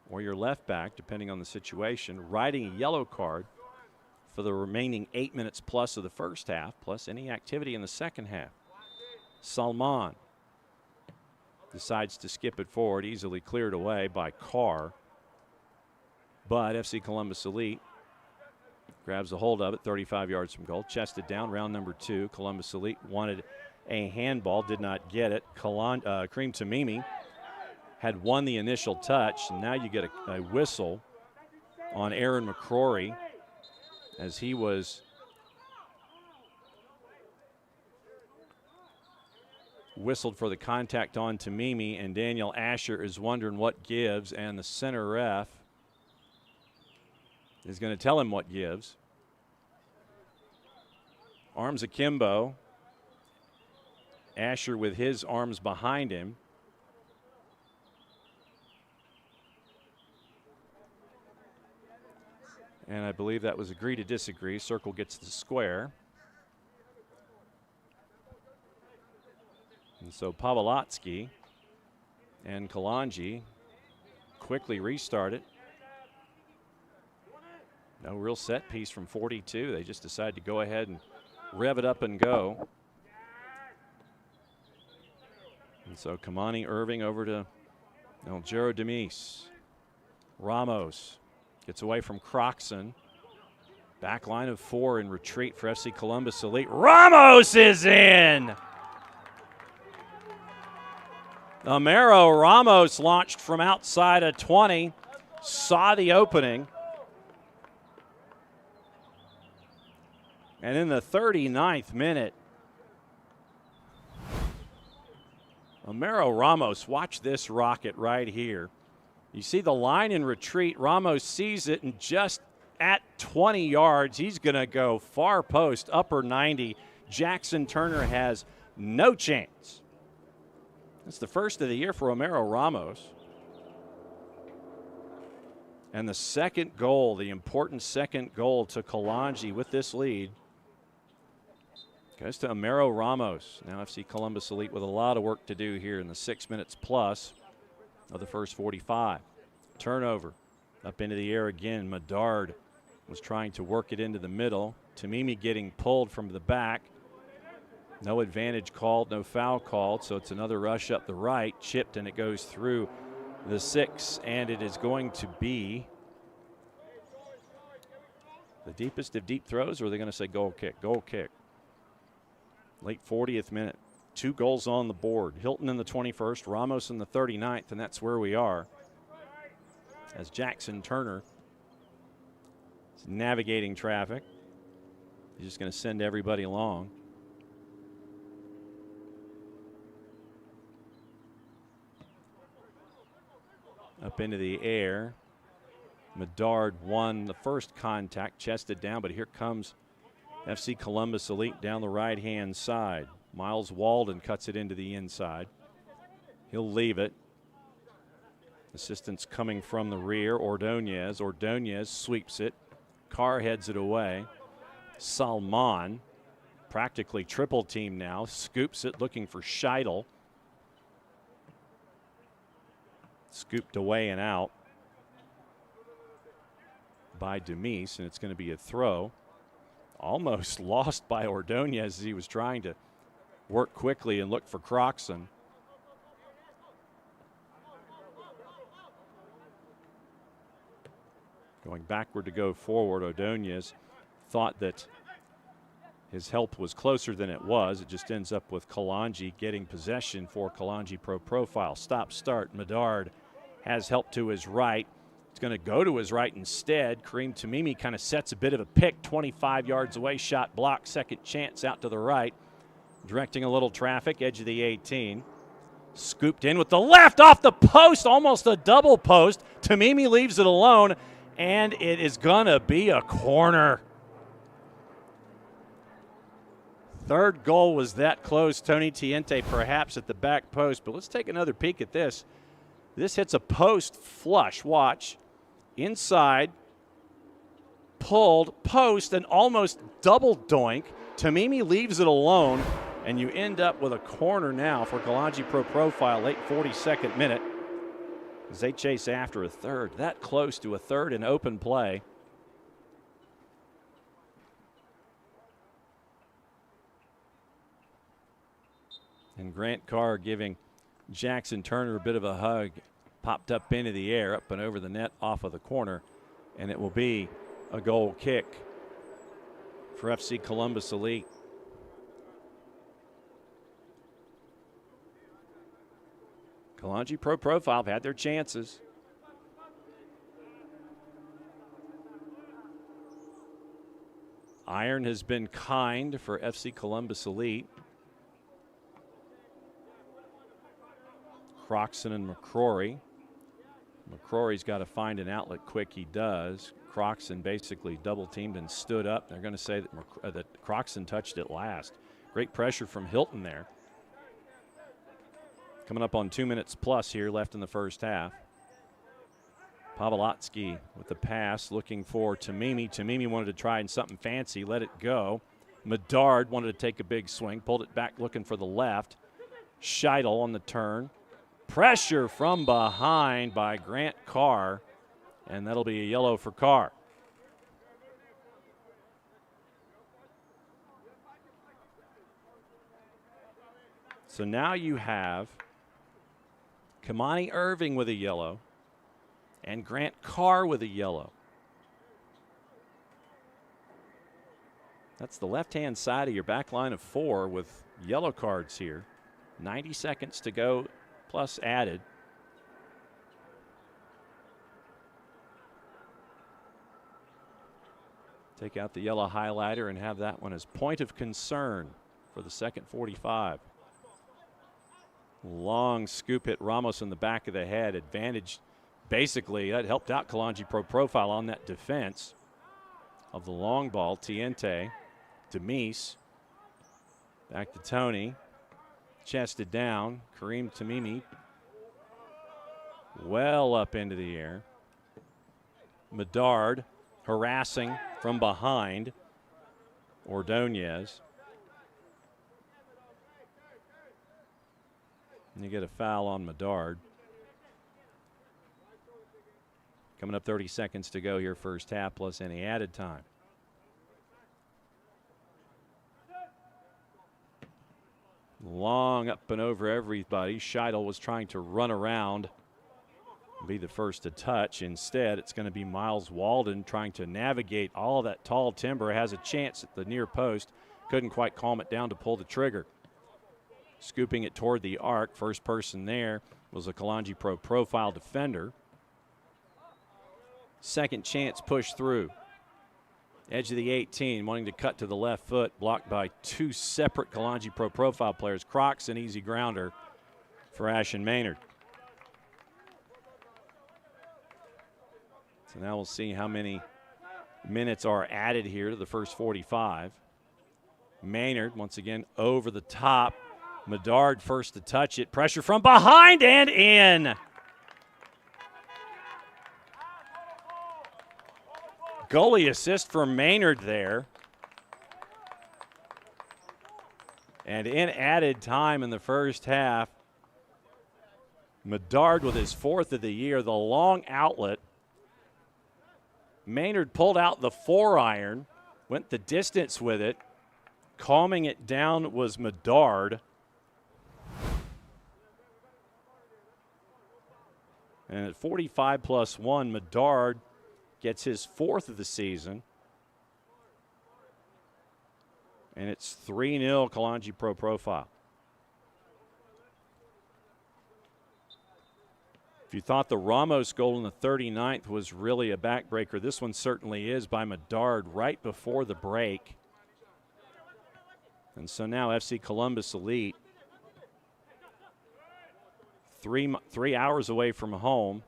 or your left back, depending on the situation, riding a yellow card for the remaining 8 minutes plus of the first half, plus any activity in the second half. Salman decides to skip it forward, easily cleared away by Carr. But FC Columbus Elite grabs a hold of it, 35 yards from goal, chested down, round number 2. Columbus Elite wanted a handball, did not get it. Kareem Tamimi had won the initial touch, and now you get a whistle on Aaron McCrory as he was whistled for the contact on Tamimi, and Daniel Asher is wondering what gives, and the center ref is going to tell him what gives. Arms akimbo. Asher with his arms behind him. And I believe that was agree to disagree. Circle gets the square. And so Pavlotsky and Kalonji quickly restart it. No real set piece from 42. They just decide to go ahead and rev it up and go. And so Kamani Irving over to Aljero Demise. Ramos gets away from Croxon. Back line of 4 in retreat for FC Columbus Elite. Ramos is in! Amaro Ramos launched from outside of 20, saw the opening. And in the 39th minute, Amaro Ramos, watch this rocket right here. You see the line in retreat. Ramos sees it, and just at 20 yards, he's going to go far post, upper 90. Jackson Turner has no chance. It's the first of the year for Amaro Ramos. And the second goal, the important second goal to Kalonji with this lead, goes to Amaro Ramos. Now FC Columbus Elite with a lot of work to do here in the 6 minutes plus of the first 45. Turnover up into the air again. Medard was trying to work it into the middle. Tamimi getting pulled from the back. No advantage called, no foul called, so it's another rush up the right. Chipped, and it goes through the 6, and it is going to be the deepest of deep throws, or are they going to say goal kick? Goal kick. Late 40th minute. 2 goals on the board. Hilton in the 21st, Ramos in the 39th, and that's where we are. As Jackson Turner is navigating traffic. He's just going to send everybody along. Up into the air. Medard won the first contact, chested down, but here comes FC Columbus Elite down the right-hand side. Miles Walden cuts it into the inside. He'll leave it. Assistance coming from the rear. Ordonez. Ordonez sweeps it. Carr heads it away. Salman, practically triple team now, scoops it looking for Scheidel. Scooped away and out by Demise, and it's going to be a throw. Almost lost by Ordonez as he was trying to work quickly and look for Croxon. Going backward to go forward, Ordonez thought that his help was closer than it was. It just ends up with Kalonji getting possession for Kalonji Pro Profile. Stop start. Medard has help to his right. It's going to go to his right instead. Kareem Tamimi kind of sets a bit of a pick, 25 yards away, shot blocked, second chance out to the right. Directing a little traffic, edge of the 18. Scooped in with the left off the post, almost a double post. Tamimi leaves it alone, and it is going to be a corner. Third goal was that close. Tony Tiente perhaps at the back post, but let's take another peek at this. This hits a post flush. Watch. Inside. Pulled. Post. And almost double doink. Tamimi leaves it alone. And you end up with a corner now for Kalonji Pro Profile. Late 42nd minute. As they chase after a third. That close to a third in open play. And Grant Carr giving Jackson Turner a bit of a hug. Popped up into the air, up and over the net off of the corner. And it will be a goal kick for FC Columbus Elite. Kalonji Pro Profile have had their chances. Iron has been kind for FC Columbus Elite. Croxon and McCrory. McCrory's got to find an outlet quick. He does. Croxon basically double teamed and stood up. They're going to say that Croxon touched it last. Great pressure from Hilton there. Coming up on 2 minutes plus here left in the first half. Pavlotsky with the pass, looking for Tamimi. Tamimi wanted to try something fancy, let it go. Medard wanted to take a big swing, pulled it back looking for the left. Scheidel on the turn. Pressure from behind by Grant Carr, and that'll be a yellow for Carr. So now you have Kamani Irving with a yellow and Grant Carr with a yellow. That's the left-hand side of your back line of 4 with yellow cards here. 90 seconds to go plus added. Take out the yellow highlighter and have that one as point of concern for the second 45. Long scoop hit Ramos in the back of the head. Advantage, basically, that helped out Kalonji Pro Profile on that defense of the long ball. Tiente, Demise, back to Tony. Chested down. Kareem Tamimi well up into the air. Medard harassing from behind Ordonez. And you get a foul on Medard. Coming up 30 seconds to go here, first half, plus any added time. Long up and over everybody. Scheidel was trying to run around and be the first to touch. Instead, it's going to be Miles Walden trying to navigate all of that tall timber. Has a chance at the near post. Couldn't quite calm it down to pull the trigger. Scooping it toward the arc. First person there was a Kalonji Pro Profile defender. Second chance push through. Edge of the 18, wanting to cut to the left foot, blocked by 2 separate Kalonji Pro Profile players. Crocs, an easy grounder for Ashton Maynard. So now we'll see how many minutes are added here to the first 45. Maynard, once again, over the top. Medard first to touch it. Pressure from behind and in. Goalie assist for Maynard there. And in added time in the first half, Medard with his 4th of the year, the long outlet. Maynard pulled out the 4-iron, went the distance with it. Calming it down was Medard. And at 45 plus 1, Medard gets his 4th of the season. And it's 3-0 Kalonji Pro Profile. If you thought the Ramos goal in the 39th was really a backbreaker, this one certainly is by Medard right before the break. And so now FC Columbus Elite, 3 hours away from home,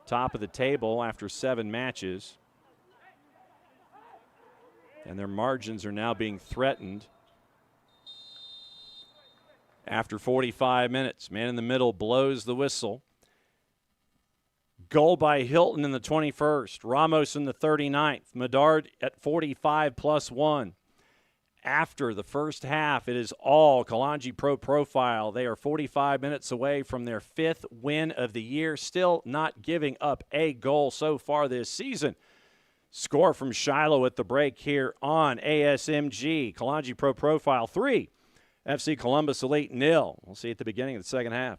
top of the table after 7 matches. And their margins are now being threatened after 45 minutes. Man in the middle blows the whistle. Goal by Hilton in the 21st. Ramos in the 39th. Medard at 45 plus 1. After the first half, it is all Kalonji Pro Profile. They are 45 minutes away from their 5th win of the year, still not giving up a goal so far this season. Score from Shiloh at the break here on ASMG. Kalonji Pro Profile 3, FC Columbus Elite 0. We'll see you at the beginning of the second half.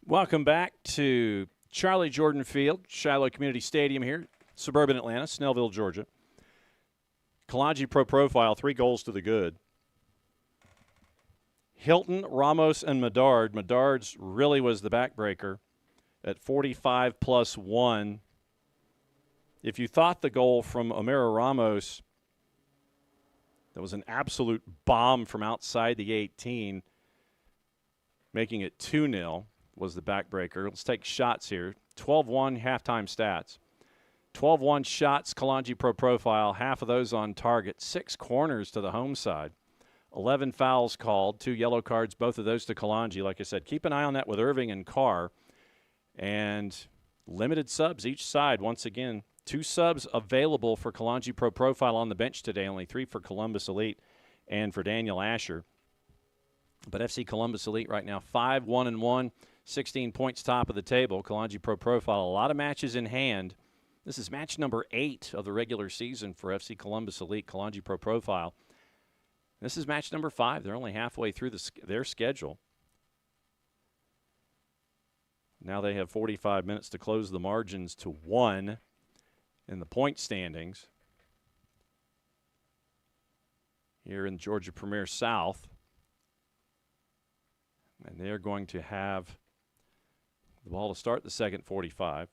Welcome back to Charlie Jordan Field, Shiloh Community Stadium here, suburban Atlanta, Snellville, Georgia. Kalonji Pro Profile, 3 goals to the good. Hilton, Ramos, and Medard. Medard's really was the backbreaker at 45+1. If you thought the goal from Omero Ramos, that was an absolute bomb from outside the 18, making it 2-0. Was the backbreaker. Let's take shots here. 12-1 halftime stats. 12-1 shots, Kalonji Pro Profile, half of those on target. 6 corners to the home side. 11 fouls called, 2 yellow cards, both of those to Kalonji. Like I said, keep an eye on that with Irving and Carr. And limited subs each side. Once again, 2 subs available for Kalonji Pro Profile on the bench today. Only 3 for Columbus Elite and for Daniel Asher. But FC Columbus Elite right now 5-1-1, 16 points top of the table. Kalonji Pro Profile, a lot of matches in hand. This is match number 8 of the regular season for FC Columbus Elite, Kalonji Pro Profile. This is match number 5. They're only halfway through their schedule. Now they have 45 minutes to close the margins to 1 in the point standings here in Georgia Premier South. And they're going to have the ball to start the second 45.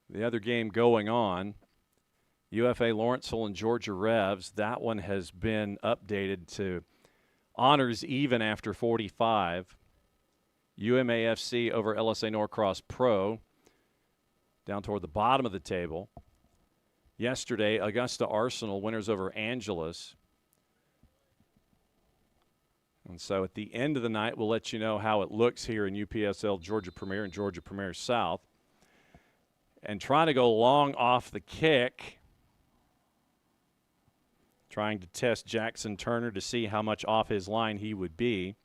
The other game going on, UFA Lawrenceville and Georgia Revs. That one has been updated to honors even after 45. UMAFC over LSA Norcross Pro down toward the bottom of the table. Yesterday, Augusta Arsenal winners over Angeles. And so at the end of the night, we'll let you know how it looks here in UPSL Georgia Premier and Georgia Premier South. And trying to go long off the kick, trying to test Jackson Turner to see how much off his line he would be.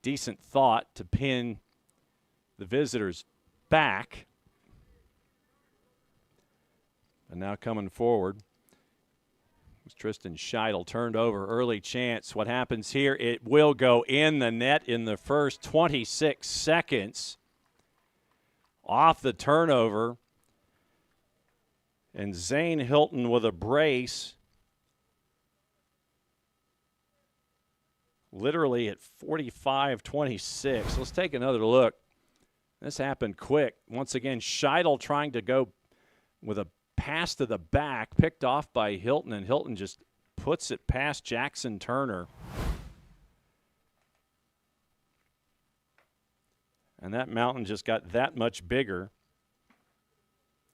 Decent thought to pin the visitors back. And now coming forward was Tristan Scheidel, turned over, early chance. What happens here? It will go in the net in the first 26 seconds. Off the turnover. And Zane Hilton with a brace. Literally at 45-26. Let's take another look. This happened quick. Once again, Scheidel trying to go with a pass to the back, picked off by Hilton, and Hilton just puts it past Jackson Turner. And that mountain just got that much bigger.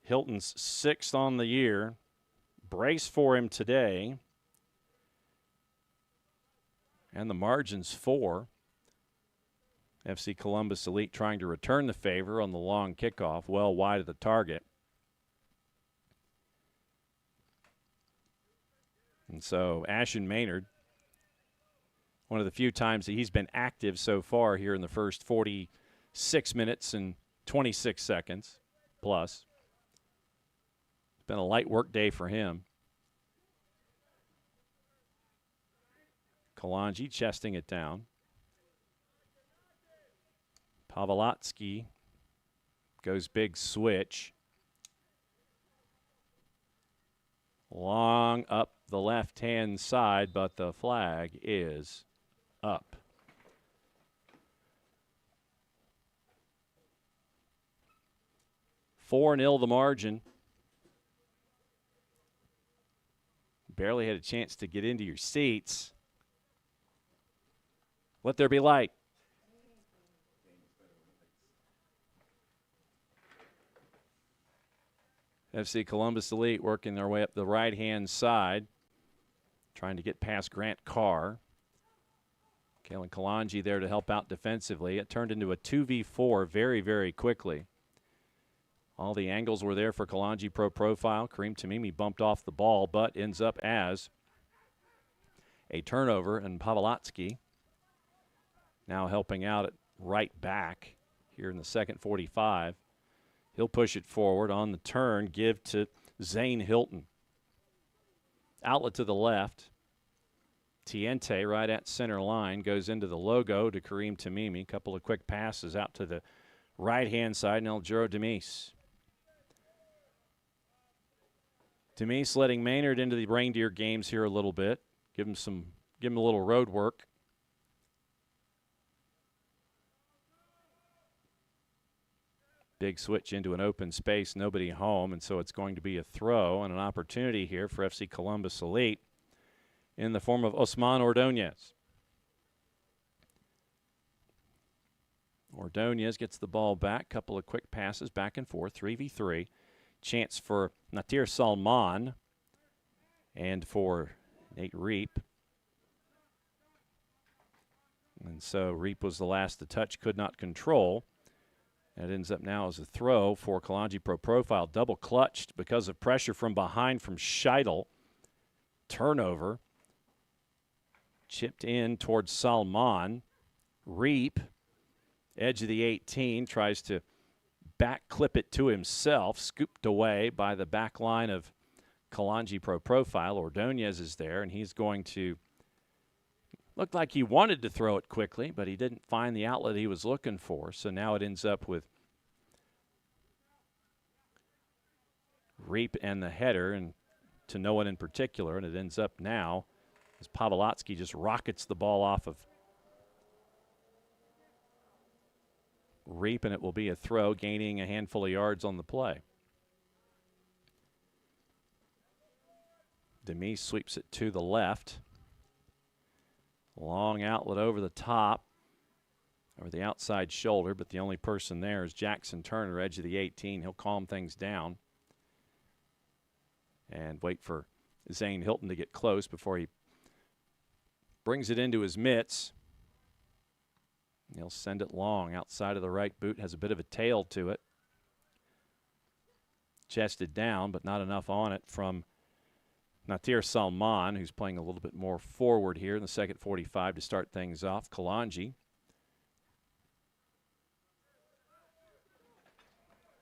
Hilton's 6th on the year. Brace for him today. And the margin's 4. FC Columbus Elite trying to return the favor on the long kickoff, well wide of the target. And so Ashton Maynard, one of the few times that he's been active so far here in the first 46 minutes and 26 seconds plus. It's been a light work day for him. Kalonji chesting it down. Pavlotsky goes big switch. Long up the left-hand side, but the flag is up. $4-0 the margin. Barely had a chance to get into your seats. Let there be light. FC Columbus Elite working their way up the right-hand side, trying to get past Grant Carr. Kalen Kalonji there to help out defensively. It turned into a 2v4 very, very quickly. All the angles were there for Kalonji Pro Profile. Kareem Tamimi bumped off the ball, but ends up as a turnover, and Pavlotsky now helping out at right back here in the second 45. He'll push it forward on the turn, give to Zane Hilton. Outlet to the left. Tiente right at center line goes into the logo to Kareem Tamimi. Couple of quick passes out to the right-hand side, and Eljuro Demise. Demise letting Maynard into the reindeer games here a little bit. Give him a little road work. Big switch into an open space, nobody home, and so it's going to be a throw and an opportunity here for FC Columbus Elite in the form of Osman Ordonez. Ordonez gets the ball back, couple of quick passes back and forth, 3v3. Chance for Natir Salman and for Nate Reap. And so Reap was the last to touch, could not control. It ends up now as a throw for Kalonji Pro Profile. Double clutched because of pressure from behind from Scheidel. Turnover. Chipped in towards Salman. Reap, edge of the 18, tries to back clip it to himself. Scooped away by the back line of Kalonji Pro Profile. Ordonez is there, and he's going to look like he wanted to throw it quickly, but he didn't find the outlet he was looking for. So now it ends up with Reap and the header, and to no one in particular, and it ends up now as Pavlotsky just rockets the ball off of Reap, and it will be a throw, gaining a handful of yards on the play. Demise sweeps it to the left. Long outlet over the top, over the outside shoulder, but the only person there is Jackson Turner, edge of the 18. He'll calm things down and wait for Zane Hilton to get close before he brings it into his mitts. He'll send it long outside of the right boot, has a bit of a tail to it. Chested down, but not enough on it from Natir Salman, who's playing a little bit more forward here in the second 45 to start things off. Kalonji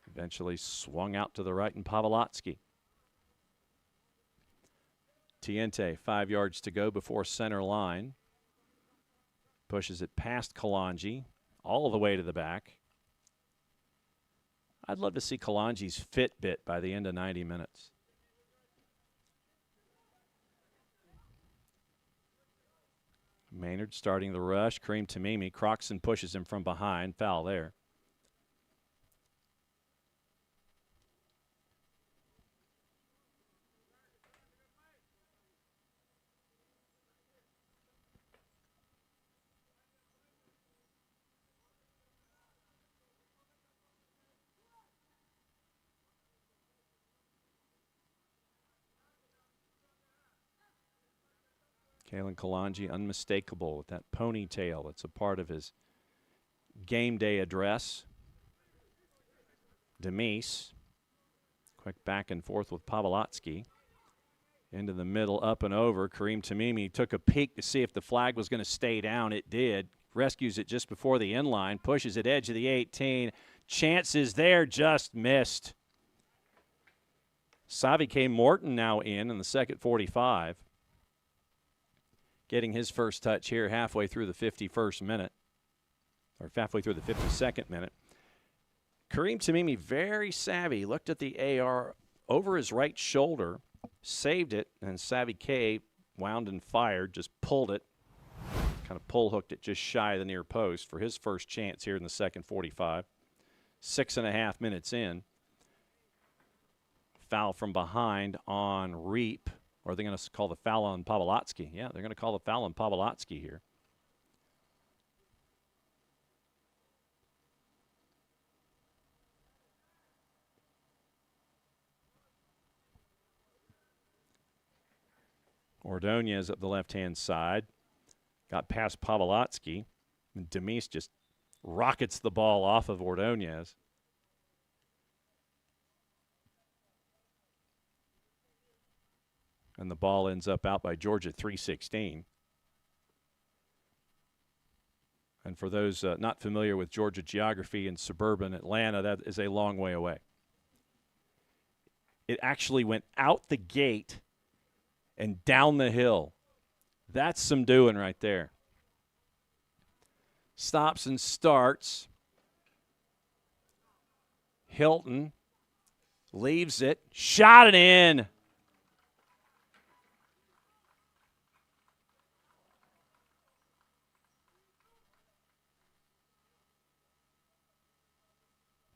eventually swung out to the right, and Pavlotsky. Tiente, 5 yards to go before center line. Pushes it past Kalonji, all the way to the back. I'd love to see Kalonji's Fitbit by the end of 90 minutes. Maynard starting the rush. Kareem Tamimi. Croxon pushes him from behind. Foul there. Kalen Kalonji, unmistakable with that ponytail. It's a part of his game day address. Demise, quick back and forth with Pavlotsky. Into the middle, up and over. Kareem Tamimi took a peek to see if the flag was going to stay down. It did. Rescues it just before the end line. Pushes it edge of the 18. Chances there, just missed. Savi K. Morton now in the second 45. Getting his first touch here halfway through the 51st minute, or halfway through the 52nd minute. Kareem Tamimi, very savvy, looked at the AR over his right shoulder, saved it, and Savvy K wound and fired, just pulled it, kind of pull hooked it just shy of the near post for his first chance here in the second 45. 6.5 minutes in. Foul from behind on Reap. Or are they going to call the foul on Pavlotsky? Yeah, they're going to call the foul on Pavlotsky here. Ordonez up the left-hand side. Got past Pavlotsky. And Demise just rockets the ball off of Ordonez. And the ball ends up out by Georgia 316. And for those not familiar with Georgia geography in suburban Atlanta, that is a long way away. It actually went out the gate and down the hill. That's some doing right there. Stops and starts. Hilton leaves it. Shot it in.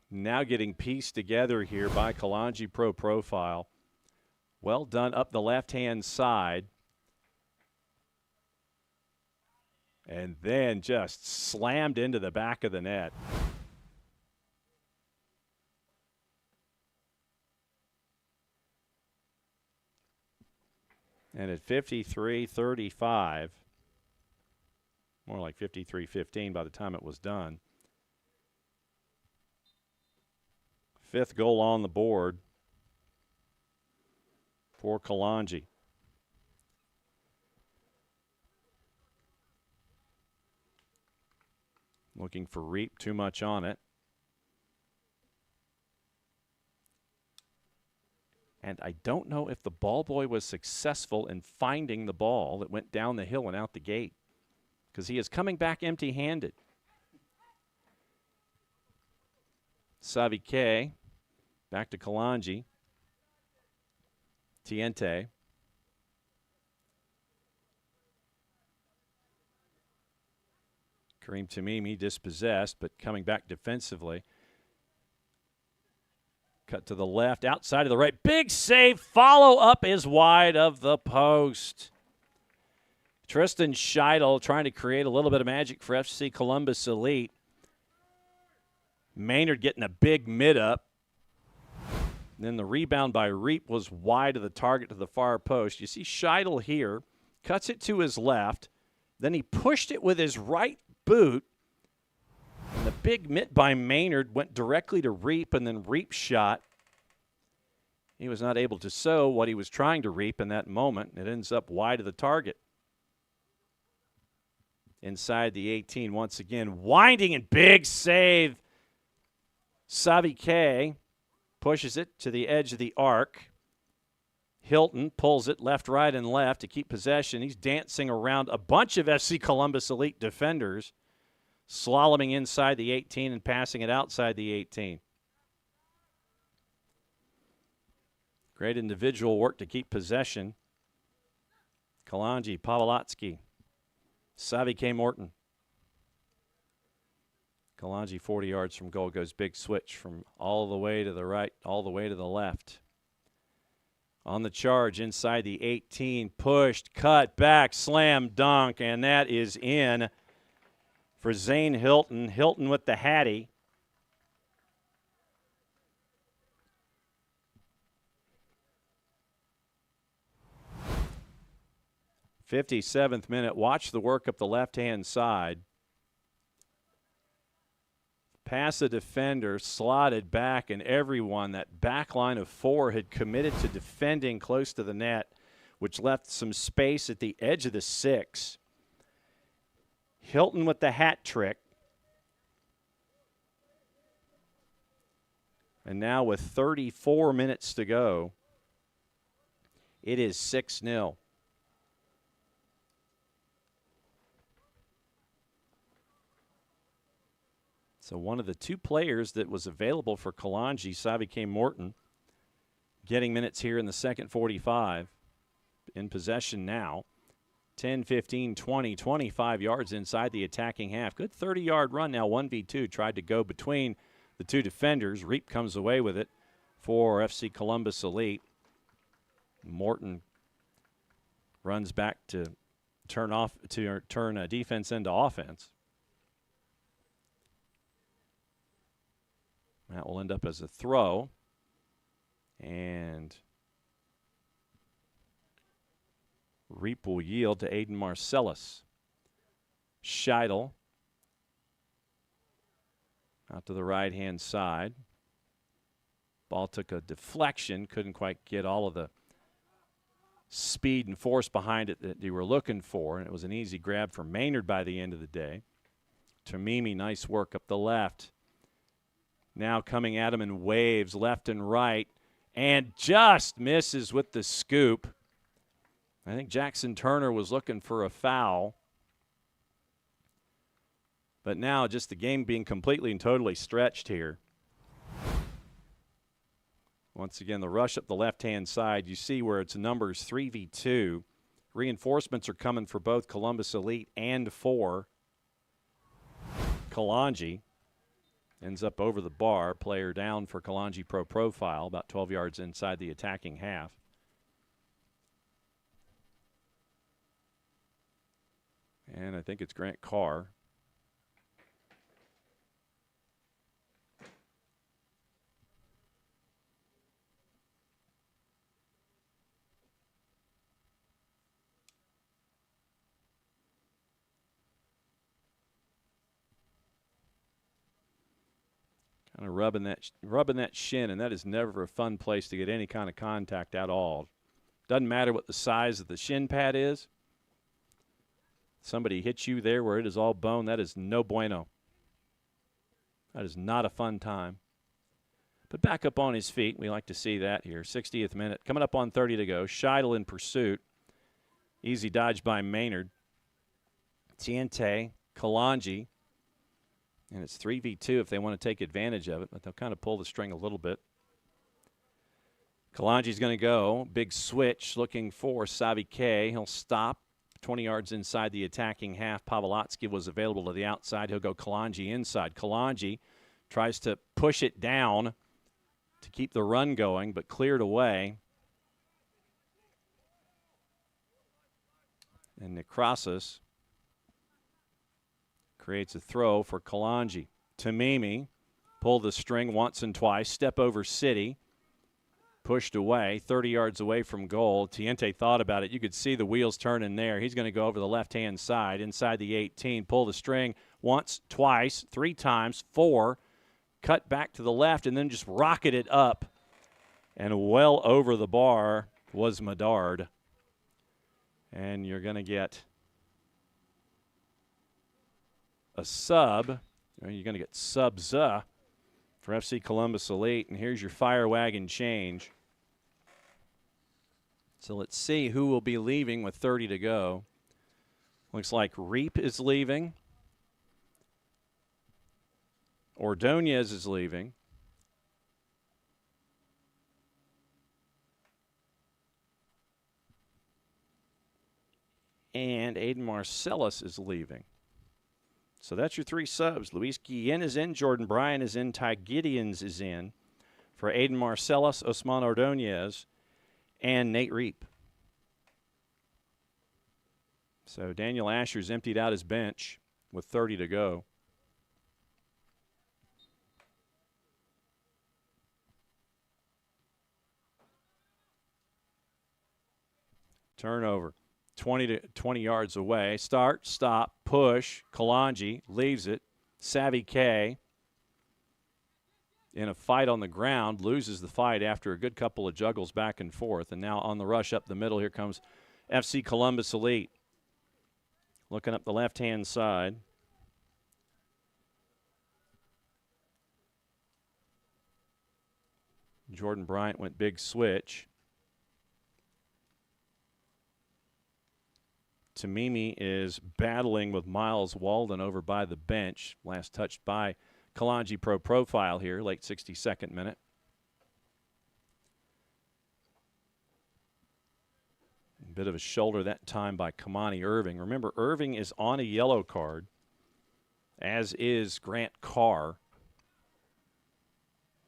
Now getting pieced together here by Kalonji Pro Profile. Well done up the left-hand side. And then just slammed into the back of the net. And at 53-35, More like 53-15 by the time it was done. 5th goal on the board for Kalonji. Looking for Reap, too much on it. And I don't know if the ball boy was successful in finding the ball that went down the hill and out the gate, because he is coming back empty-handed. Savike back to Kalonji. Tiente. Kareem Tamimi dispossessed, but coming back defensively. Cut to the left, outside of the right. Big save. Follow-up is wide of the post. Tristan Scheidel trying to create a little bit of magic for FC Columbus Elite. Maynard getting a big mid-up. Then the rebound by Reap was wide of the target to the far post. You see Scheidel here. Cuts it to his left. Then he pushed it with his right boot. And the big mitt by Maynard went directly to Reap, and then Reap shot. He was not able to sow what he was trying to reap in that moment. It ends up wide of the target. Inside the 18 once again. Winding and big save. Savike pushes it to the edge of the arc. Hilton pulls it left, right, and left to keep possession. He's dancing around a bunch of FC Columbus Elite defenders, slaloming inside the 18 and passing it outside the 18. Great individual work to keep possession. Kalonji, Pavlotsky, Savike Morton. Kalonji 40 yards from goal, goes big switch from all the way to the right, all the way to the left. On the charge inside the 18, pushed, cut back, slam dunk, and that is in for Zane Hilton. Hilton with the Hattie. '57th minute. Watch the work up the left-hand side. Pass a defender, slotted back, and everyone, that back line of 4, had committed to defending close to the net, which left some space at the edge of the 6. Hilton with the hat trick. And now with 34 minutes to go, it is 6-0. So one of the 2 players that was available for Kalonji, Savike Morton, getting minutes here in the second 45. In possession now. 10, 15, 20, 25 yards inside the attacking half. Good 30-yard run now, 1v2. Tried to go between the 2 defenders. Reap comes away with it for FC Columbus Elite. Morton runs back to turn defense into offense. That will end up as a throw. And Reap will yield to Aiden Marcellus. Scheidel out to the right-hand side. Ball took a deflection. Couldn't quite get all of the speed and force behind it that you were looking for. And it was an easy grab for Maynard by the end of the day. Tamimi, nice work up the left. Now coming at him in waves, left and right, and just misses with the scoop. I think Jackson Turner was looking for a foul. But now just the game being completely and totally stretched here. Once again, the rush up the left-hand side. You see where it's numbers 3v2. Reinforcements are coming for both Columbus Elite and for Kalonji. Ends up over the bar. Player down for Kalonji Pro Profile, about 12 yards inside the attacking half. And I think it's Grant Carr. Kind of rubbing that shin, and that is never a fun place to get any kind of contact at all. Doesn't matter what the size of the shin pad is. Somebody hits you there where it is all bone. That is no bueno. That is not a fun time. But back up on his feet. We like to see that here. 60th minute. Coming up on 30 to go. Scheidel in pursuit. Easy dodge by Maynard. Tiente, Kalonji. And it's 3v2 if they want to take advantage of it, but they'll kind of pull the string a little bit. Kalonji's going to go. Big switch looking for Savi K. He'll stop 20 yards inside the attacking half. Pavlotsky was available to the outside. He'll go Kalonji inside. Kalonji tries to push it down to keep the run going, but cleared away. And Necrosis creates a throw for Kalonji. Tamimi pulled the string once and twice. Step over City. Pushed away, 30 yards away from goal. Tiente thought about it. You could see the wheels turning there. He's going to go over the left-hand side, inside the 18. Pull the string once, twice, 3 times, 4. Cut back to the left and then just rocket it up. And well over the bar was Medard. And you're going to get a sub. You're going to get subs for FC Columbus Elite. And here's your fire wagon change. So let's see who will be leaving with 30 to go. Looks like Reap is leaving. Ordonez is leaving. And Aiden Marcellus is leaving. So that's your 3 subs. Luis Guillen is in, Jordan Bryan is in, Ty Gideons is in. For Aiden Marcellus, Osman Ordonez, and Nate Reap. So Daniel Asher's emptied out his bench with 30 to go. Turnover. 20 yards away. Start, stop, push. Kalonji leaves it. Savvy K in a fight on the ground, loses the fight after a good couple of juggles back and forth. And now on the rush up the middle, here comes FC Columbus Elite. Looking up the left-hand side. Jordan Bryant went big switch. Tamimi is battling with Miles Walden over by the bench. Last touched by Kalonji Pro Profile here, late 62nd minute. A bit of a shoulder that time by Kamani Irving. Remember, Irving is on a yellow card, as is Grant Carr.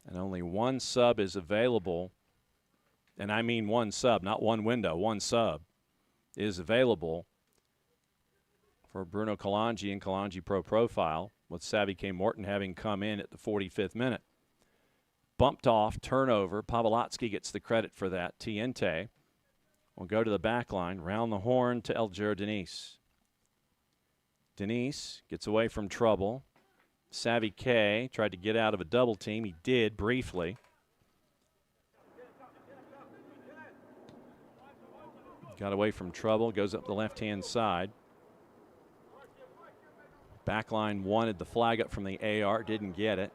And only 1 sub is available. And I mean 1 sub, not 1 window. 1 sub is available for Bruno Kalonji and Kalonji Pro Profile, with Savvy K. Morton having come in at the 45th minute. Bumped off, turnover. Pavlotsky gets the credit for that. Tiente will go to the back line, round the horn to Elger Denise. Denise gets away from trouble. Savvy K tried to get out of a double team. He did briefly. Got away from trouble, goes up the left-hand side. Backline wanted the flag up from the AR, didn't get it.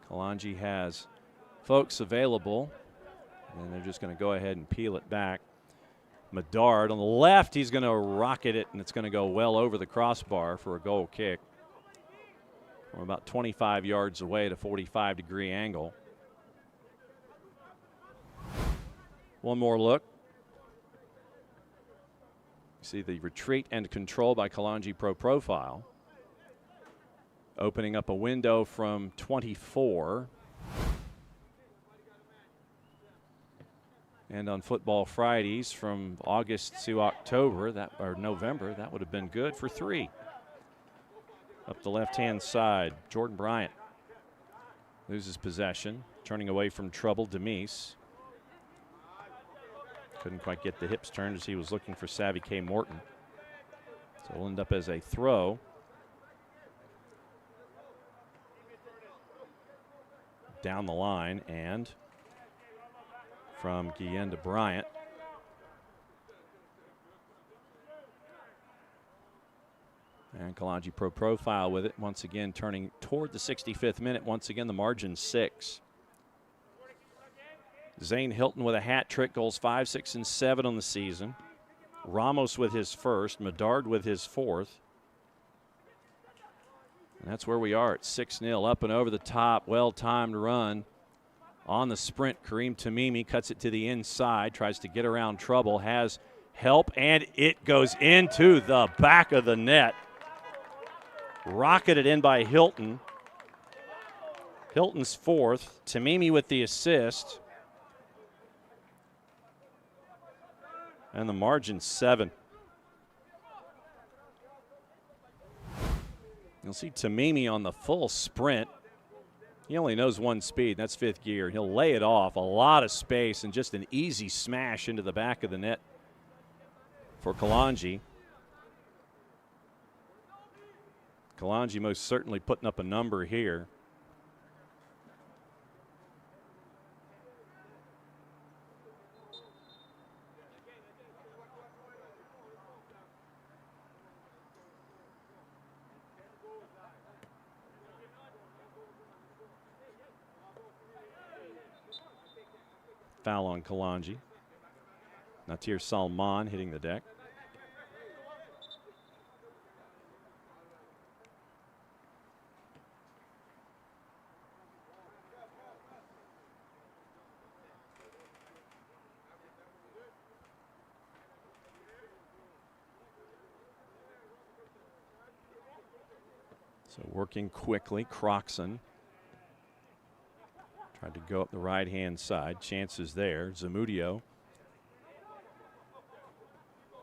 Kalonji has folks available, and they're just going to go ahead and peel it back. Medard on the left, he's going to rocket it, and it's going to go well over the crossbar for a goal kick. From about 25 yards away at a 45-degree angle. One more look. See the retreat and control by Kalonji Pro Profile. Opening up a window from 24. And on Football Fridays from August to October, or November, that would have been good for 3. Up the left-hand side, Jordan Bryant loses possession, turning away from trouble. Demise couldn't quite get the hips turned as he was looking for Savvy K. Morton. So it'll end up as a throw. down the line and from Guillen to Bryant. And Kalonji profile with it once again, turning toward the 65th minute. Once again, the margin 6. Zane Hilton with a hat trick, goals 5, 6, and 7 on the season. Ramos with his first, Medard with his 4th. And that's where we are at 6-0, up and over the top. Well-timed run on the sprint. Kareem Tamimi cuts it to the inside, tries to get around trouble, has help, and it goes into the back of the net. Rocketed in by Hilton. Hilton's 4th. Tamimi with the assist. And the margin 7. You'll see Tamimi on the full sprint. He only knows one speed, that's 5th gear. He'll lay it off, a lot of space, and just an easy smash into the back of the net for Kalonji. Kalonji most certainly putting up a number here. Foul on Kalonji. Natir Salman hitting the deck. So working quickly, Croxon tried to go up the right-hand side. Chances there. Zamudio.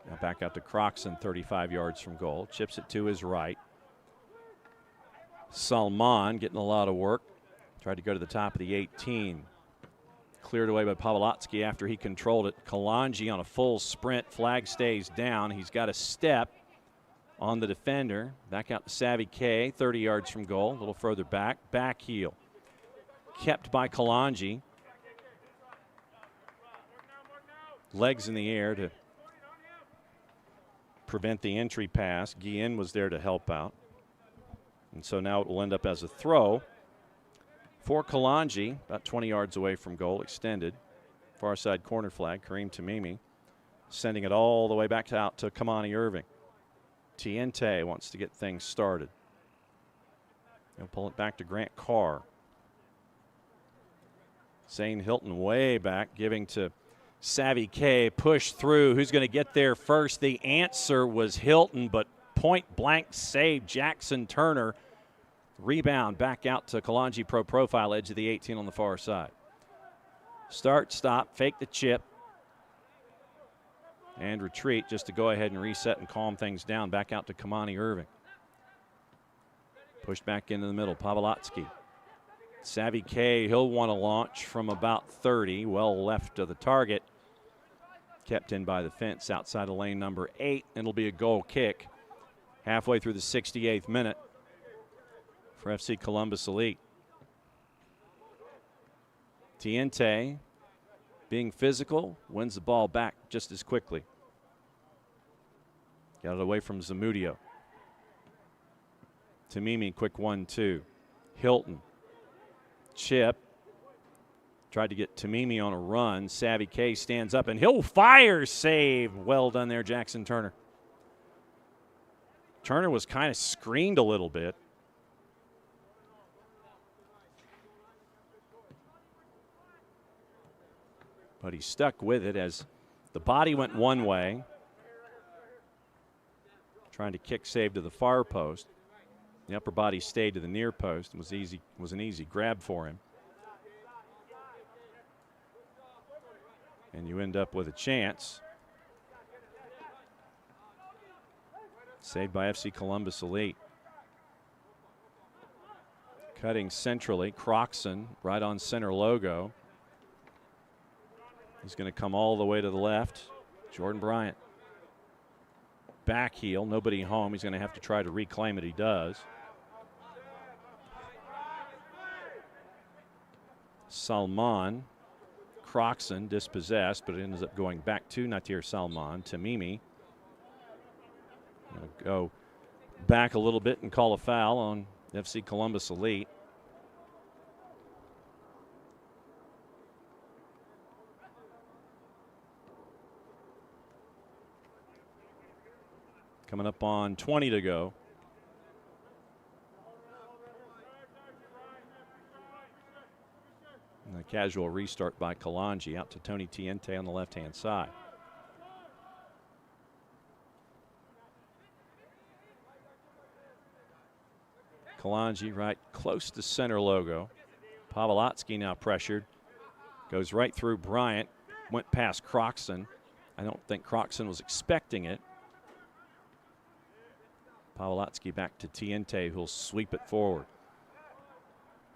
Now back out to Croxon, 35 yards from goal. Chips it to his right. Salman getting a lot of work. Tried to go to the top of the 18. Cleared away by Pavlotsky after he controlled it. Kalonji on a full sprint. Flag stays down. He's got a step on the defender. Back out to Savvy K, 30 yards from goal. A little further back. Back heel. Kept by Kalonji. Legs in the air to prevent the entry pass. Guillen was there to help out. And so now it will end up as a throw for Kalonji, about 20 yards away from goal, extended. Far side corner flag, Kareem Tamimi sending it all the way back out to Kamani Irving. Tiente wants to get things started. He'll pull it back to Grant Carr. Zane Hilton way back, giving to Savvy K. Push through. Who's going to get there first? The answer was Hilton, but point blank save. Jackson Turner. Rebound back out to Kalonji profile, edge of the 18 on the far side. Start, stop, fake the chip, and retreat just to go ahead and reset and calm things down. Back out to Kamani Irving. Pushed back into the middle. Pavlotsky. Savvy K, he'll want to launch from about 30, well left of the target. Kept in by the fence outside of lane number 8. It'll be a goal kick halfway through the 68th minute for FC Columbus Elite. Tiente, being physical, wins the ball back just as quickly. Got it away from Zamudio. Tamimi, quick 1-2. Hilton. Chip. Tried to get Tamimi on a run. Savvy K stands up and he'll fire, save. Well done there, Jackson Turner. Turner was kind of screened a little bit. But he stuck with it as the body went one way. Trying to kick save to the far post. The upper body stayed to the near post and was an easy grab for him. And you end up with a chance. Saved by FC Columbus Elite. Cutting centrally, Croxon right on center logo. He's going to come all the way to the left. Jordan Bryant. Back heel, nobody home. He's going to have to try to reclaim it. He does. Salman. Croxon dispossessed, but it ends up going back to Natir Salman. Tamimi will go back a little bit and call a foul on FC Columbus Elite. Coming up on 20 to go. And a casual restart by Kalonji out to Tony Tiente on the left-hand side. Kalonji right close to center logo. Pavlotsky now pressured. Goes right through Bryant. Went past Croxon. I don't think Croxon was expecting it. Pavlotsky back to Tiente, who'll sweep it forward.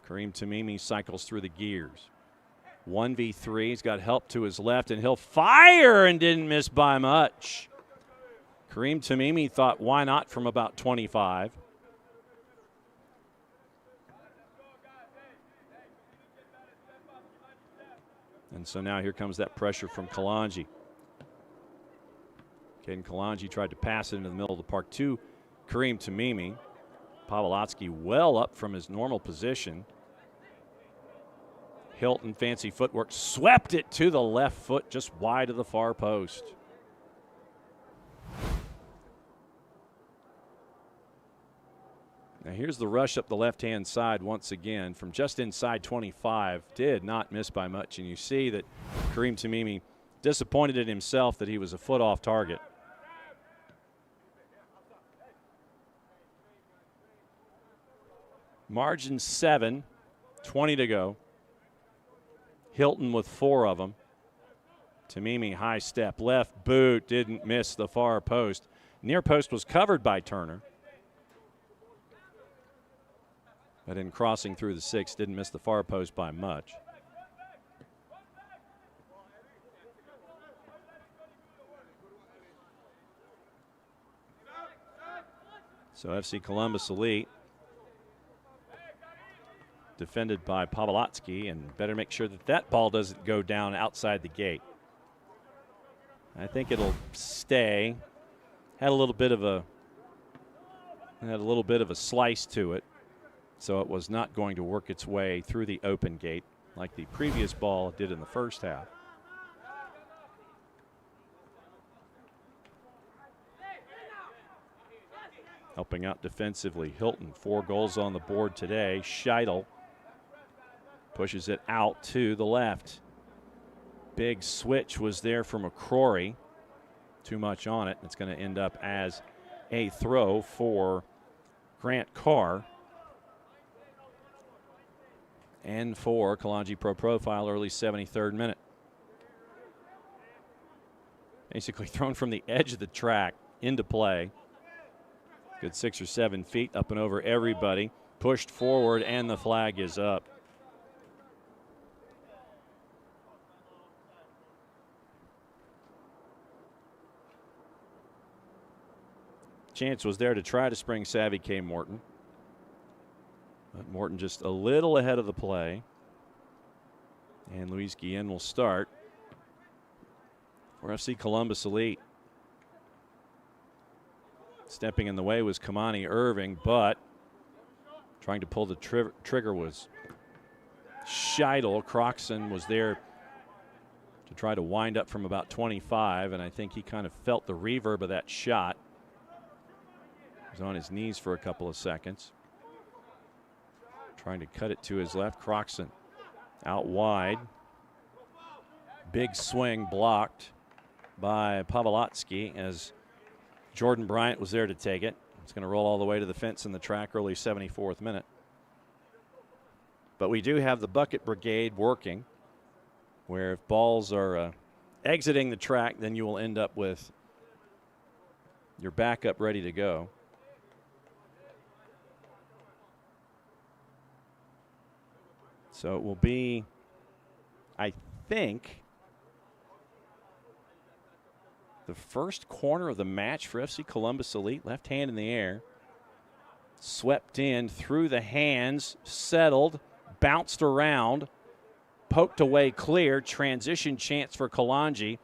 Kareem Tamimi cycles through the gears. 1v3, he's got help to his left, and he'll fire and didn't miss by much. Kareem Tamimi thought, why not, from about 25. And so now here comes that pressure from Kalonji. Caden Kalonji tried to pass it into the middle of the park to Kareem Tamimi. Pavlotsky well up from his normal position. Hilton, fancy footwork, swept it to the left foot, just wide of the far post. Now here's the rush up the left-hand side once again from just inside 25. Did not miss by much, and you see that Kareem Tamimi disappointed in himself that he was a foot off target. Margin 7, 20 to go. Hilton with 4 of them. Tamimi high step, left boot, didn't miss the far post. Near post was covered by Turner. But in crossing through the 6, didn't miss the far post by much. So FC Columbus Elite defended by Pavlotsky, and better make sure that that ball doesn't go down outside the gate. I think it'll stay. Had a little bit of a slice to it, so it was not going to work its way through the open gate like the previous ball did in the first half. Helping out defensively, Hilton, 4 goals on the board today. Scheidel pushes it out to the left. Big switch was there from McCrory. Too much on it. It's going to end up as a throw for Grant Carr. And for Kalonji Pro Profile, early 73rd minute. Basically thrown from the edge of the track into play. Good 6 or 7 feet up and over everybody. Pushed forward, and the flag is up. Chance was there to try to spring savvy K. Morton. But Morton just a little ahead of the play. And Luis Guillen will start for FC Columbus Elite. Stepping in the way was Kamani Irving, but trying to pull the trigger was Scheidel. Croxon was there to try to wind up from about 25, and I think he kind of felt the reverb of that shot. He was on his knees for a couple of seconds. Trying to cut it to his left. Croxon out wide. Big swing blocked by Pavlotsky as Jordan Bryant was there to take it. It's going to roll all the way to the fence in the track, early 74th minute. But we do have the bucket brigade working, where if balls are exiting the track, then you will end up with your backup ready to go. So it will be, I think, the first corner of the match for FC Columbus Elite. Left hand in the air. Swept in through the hands, settled, bounced around. poked away clear. Transition chance for Kalonji.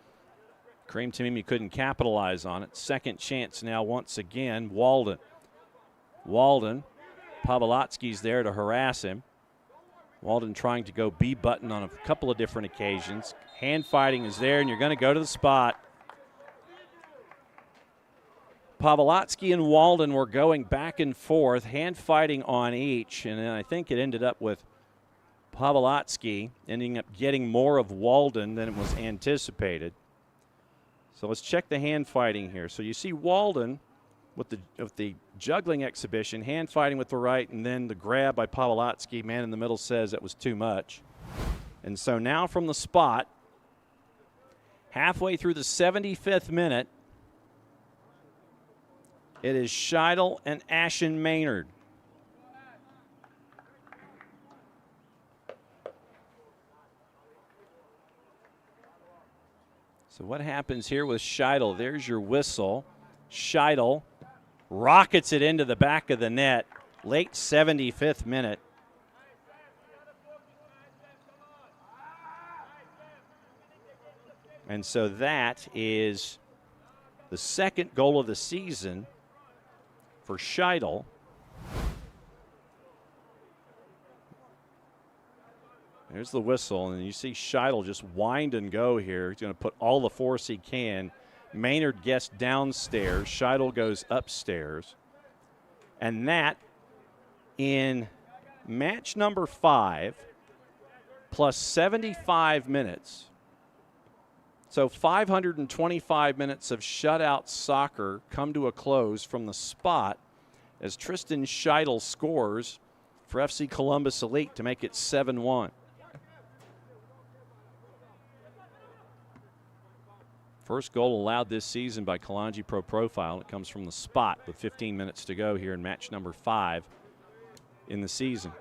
Kareem Tamimi couldn't capitalize on it. Second chance now once again. Walden. Pavlotsky's there to harass him. Walden trying to go B-button on a couple of different occasions. Hand fighting is there, and you're going to go to the spot. Pavlotsky and Walden were going back and forth, hand fighting on each, and then I think it ended up with Pavlotsky ending up getting more of Walden than it was anticipated. So let's check the hand fighting here. So you see Walden with the juggling exhibition, hand fighting with the right, and then the grab by Pavlotsky. Man in the middle says that was too much. And so now from the spot, halfway through the 75th minute, it is Scheidel and Ashen Maynard. So what happens here with Scheidel? There's your whistle. Scheidel rockets it into the back of the net, late 75th minute. And so that is the second goal of the season for Scheidel. There's the whistle, and you see Scheidel just wind and go here. He's going to put all the force he can. Maynard gets downstairs. Scheidel goes upstairs. And that, in match number 5, plus 75 minutes. So 525 minutes of shutout soccer come to a close from the spot as Tristan Scheidel scores for FC Columbus Elite to make it 7-1. First goal allowed this season by Kalonji Pro Profile. It comes from the spot with 15 minutes to go here in match number 5 in the season.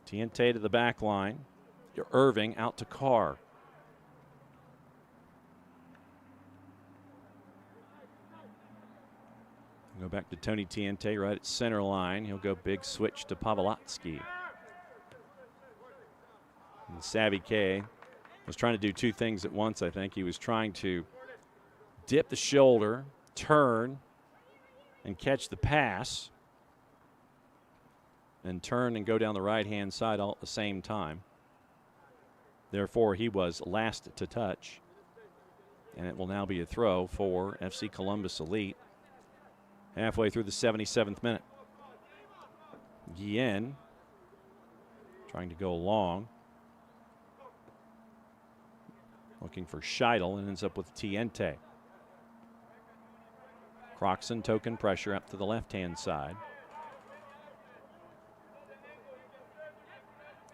Tiente to the back line. Irving out to Carr. Go back to Tony Tiente right at center line. He'll go big switch to Pavlotsky. And Savvy K was trying to do two things at once, I think. He was trying to dip the shoulder, turn, and catch the pass, and turn and go down the right-hand side all at the same time. Therefore, he was last to touch. And it will now be a throw for FC Columbus Elite. Halfway through the 77th minute. Guillen trying to go long. Looking for Scheidel and ends up with Tiente. Croxon token pressure up to the left-hand side.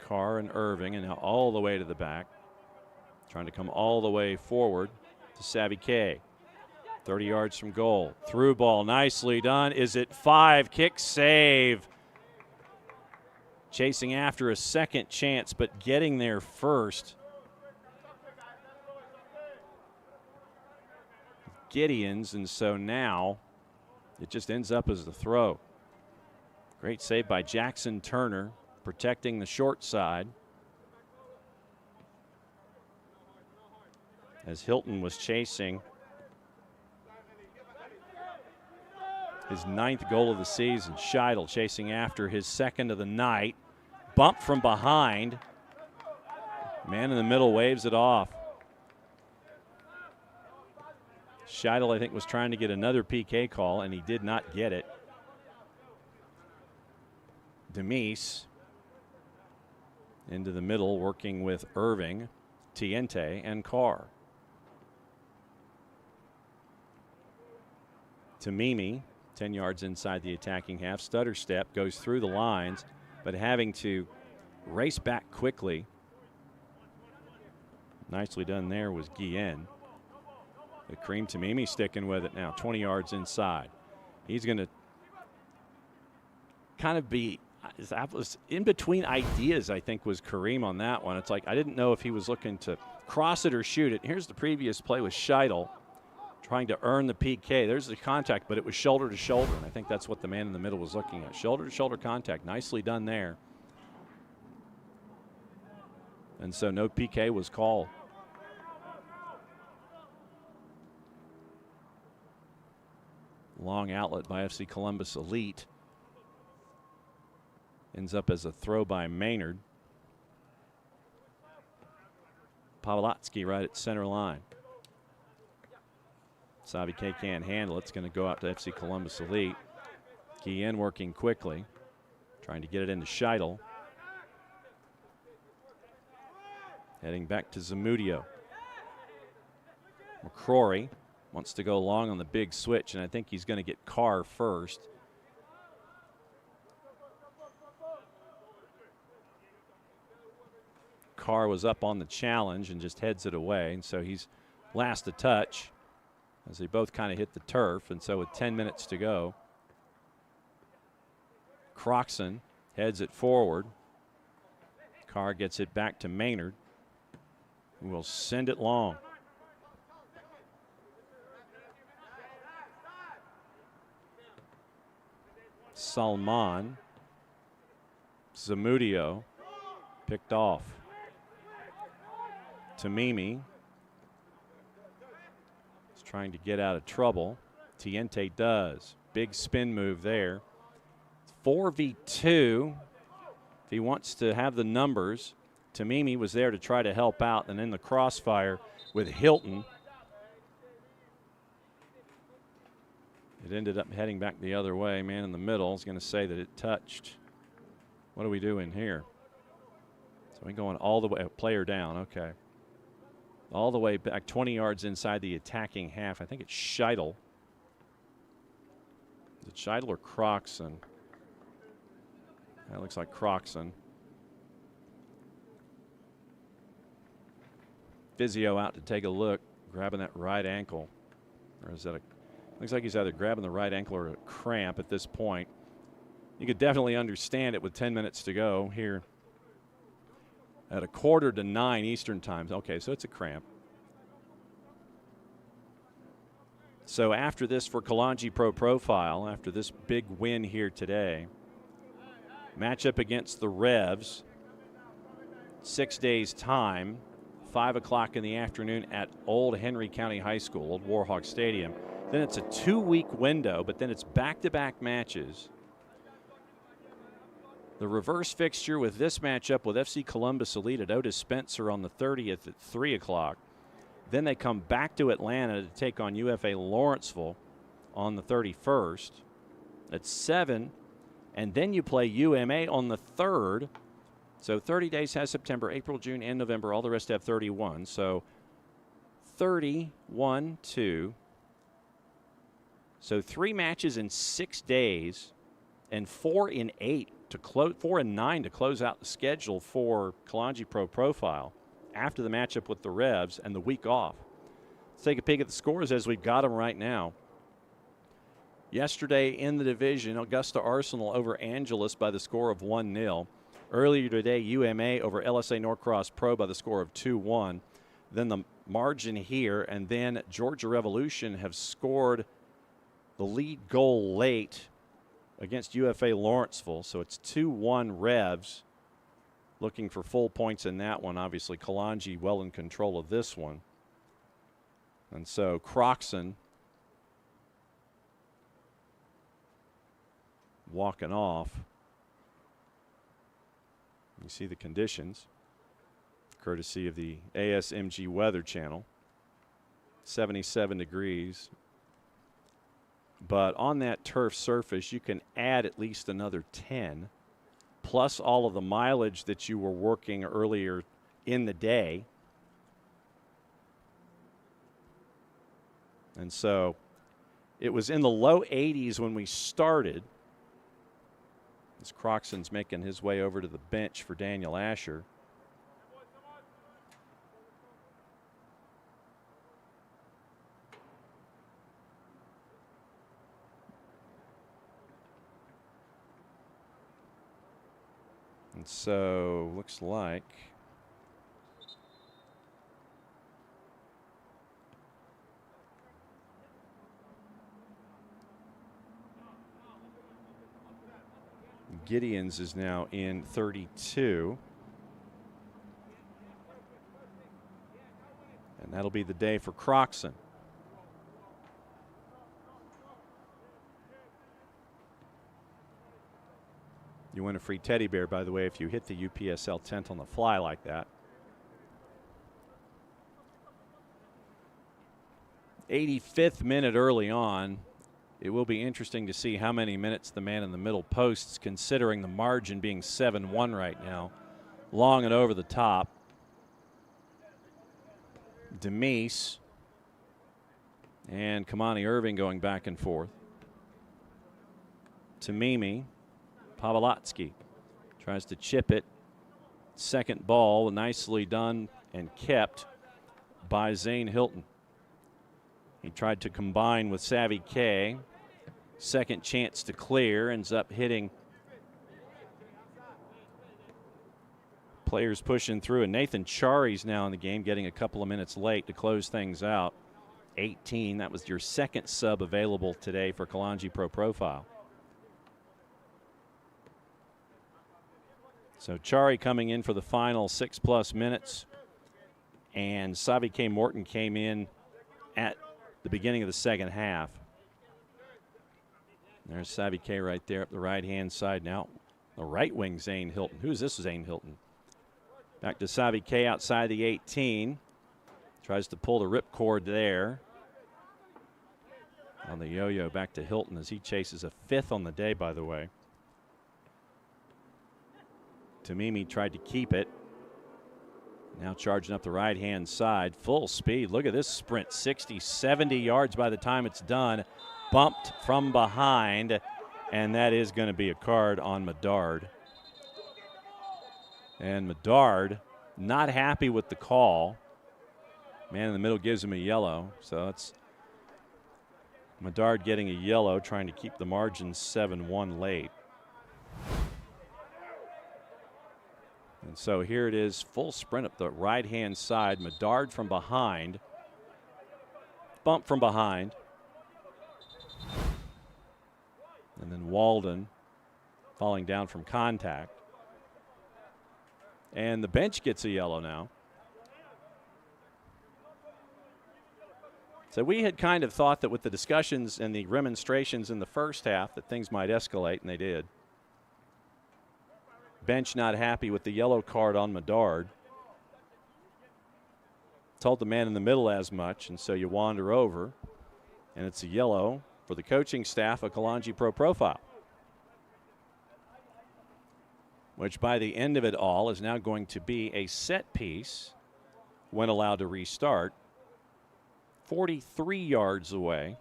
Carr and Irving, and now all the way to the back. Trying to come all the way forward to Savvy K. 30 yards from goal. Through ball, nicely done. Is it 5? Kick save. Chasing after a second chance, but getting there first. Gideon's, and so now it just ends up as the throw. Great save by Jackson Turner, protecting the short side. As Hilton was chasing his 9th goal of the season. Scheidel chasing after his 2nd of the night. Bump from behind. Man in the middle waves it off. Scheidel, I think, was trying to get another PK call, and he did not get it. Demise into the middle, working with Irving, Tiente, and Carr. Tamimi, 10 yards inside the attacking half. Stutter step, goes through the lines, but having to race back quickly. Nicely done there was Guillen. But Kareem Tamimi sticking with it now, 20 yards inside. He's going to kind of be, that was in between ideas, I think, was Kareem on that one. It's like I didn't know if he was looking to cross it or shoot it. Here's the previous play with Scheidel trying to earn the PK. There's the contact, but it was shoulder to shoulder, and I think that's what the man in the middle was looking at. Shoulder to shoulder contact. Nicely done there. And so no PK was called. Long outlet by FC Columbus Elite. Ends up as a throw by Maynard. Pawlowski right at center line. Savi K can't handle it. It's going to go out to FC Columbus Elite. Guillen working quickly, trying to get it into Scheidel. Heading back to Zamudio. McCrory wants to go long on the big switch, and I think he's going to get Carr first. Carr was up on the challenge and just heads it away, and so he's last to touch as they both kind of hit the turf. And so with 10 minutes to go, Croxon heads it forward. Carr gets it back to Maynard, who will send it long. Salman. Zamudio picked off. Tamimi is trying to get out of trouble. Tiente does. Big spin move there. 4v2. If he wants to have the numbers, Tamimi was there to try to help out, and in the crossfire with Hilton. It ended up heading back the other way. Man in the middle is going to say that it touched. What do we do in here? So we're going all the way, player down, okay. All the way back 20 yards inside the attacking half. I think it's Scheidel. Is it Scheidel or Croxon? That looks like Croxon. Physio out to take a look, grabbing that right ankle. Or is that a, looks like he's either grabbing the right ankle or a cramp at this point. You could definitely understand it with 10 minutes to go here at 8:45 Eastern time. Okay, so it's a cramp. So after this for Kalonji Pro Profile, after this big win here today, matchup against the Revs, 6 days time, 5 o'clock in the afternoon at Old Henry County High School, Old Warhawk Stadium. Then it's a 2-week window, but then it's back-to-back matches. The reverse fixture with this matchup with FC Columbus Elite at Otis Spencer on the 30th at 3 o'clock. Then they come back to Atlanta to take on UFA Lawrenceville on the 31st at 7. And then you play UMA on the 3rd. So 30 days has September, April, June, and November. All the rest have 31. So 31, 2. So 3 matches in 6 days and 4 in 8 to close, 4 and 9 to close out the schedule for Kalonji Pro Profile after the matchup with the Revs and the week off. Let's take a peek at the scores as we've got them right now. Yesterday in the division, Augusta Arsenal over Angeles by the score of 1-0. Earlier today, UMA over LSA Norcross Pro by the score of 2-1. Then the margin here, and then Georgia Revolution have scored the lead goal late against UFA Lawrenceville. So it's 2-1 Revs, looking for full points in that one. Obviously, Kalonji well in control of this one. And so Croxon walking off. You see the conditions, courtesy of the ASMG Weather Channel. 77 degrees. But on that turf surface, you can add at least another 10, plus all of the mileage that you were working earlier in the day. And so it was in the low 80s when we started. As Croxon's making his way over to the bench for Daniel Asher. And so looks like Gideon's is now in 32. That'll be the day for Croxon. You win a free teddy bear, by the way, if you hit the UPSL tent on the fly like that. 85th minute early on. It will be interesting to see how many minutes the man in the middle posts, considering the margin being 7-1 right now. Long and over the top. Demise and Kamani Irving going back and forth. Tamimi. Pavlotsky tries to chip it. Second ball, nicely done and kept by Zane Hilton. He tried to combine with Savvy K. Second chance to clear, ends up hitting players pushing through. And Nathan Chari's now in the game, getting a couple of minutes late to close things out. 18, that was your second sub available today for Kalonji Pro Profile. So Chari coming in for the final 6+ minutes. And Savi K. Morton came in at the beginning of the second half. There's Savi K right there up the right-hand side now. The right wing, Zane Hilton. Who's this Zane Hilton? Back to Savi K outside the 18. Tries to pull the ripcord there. On the yo-yo back to Hilton as he chases a 5th on the day, by the way. Tamimi tried to keep it. Now charging up the right-hand side. Full speed. Look at this sprint. 60, 70 yards by the time it's done. Bumped from behind. And that is going to be a card on Medard. And Medard not happy with the call. Man in the middle gives him a yellow. So it's Medard getting a yellow, trying to keep the margin 7-1 late. And so here it is, full sprint up the right-hand side. Medard from behind. Bump from behind. And then Walden falling down from contact. And the bench gets a yellow now. So we had kind of thought that with the discussions and the remonstrations in the first half that things might escalate, and they did. Bench not happy with the yellow card on Medard. Told the man in the middle as much, and so you wander over, and it's a yellow for the coaching staff of Kalonji Pro Profile, which by the end of it all is now going to be a set piece when allowed to restart. 43 yards away,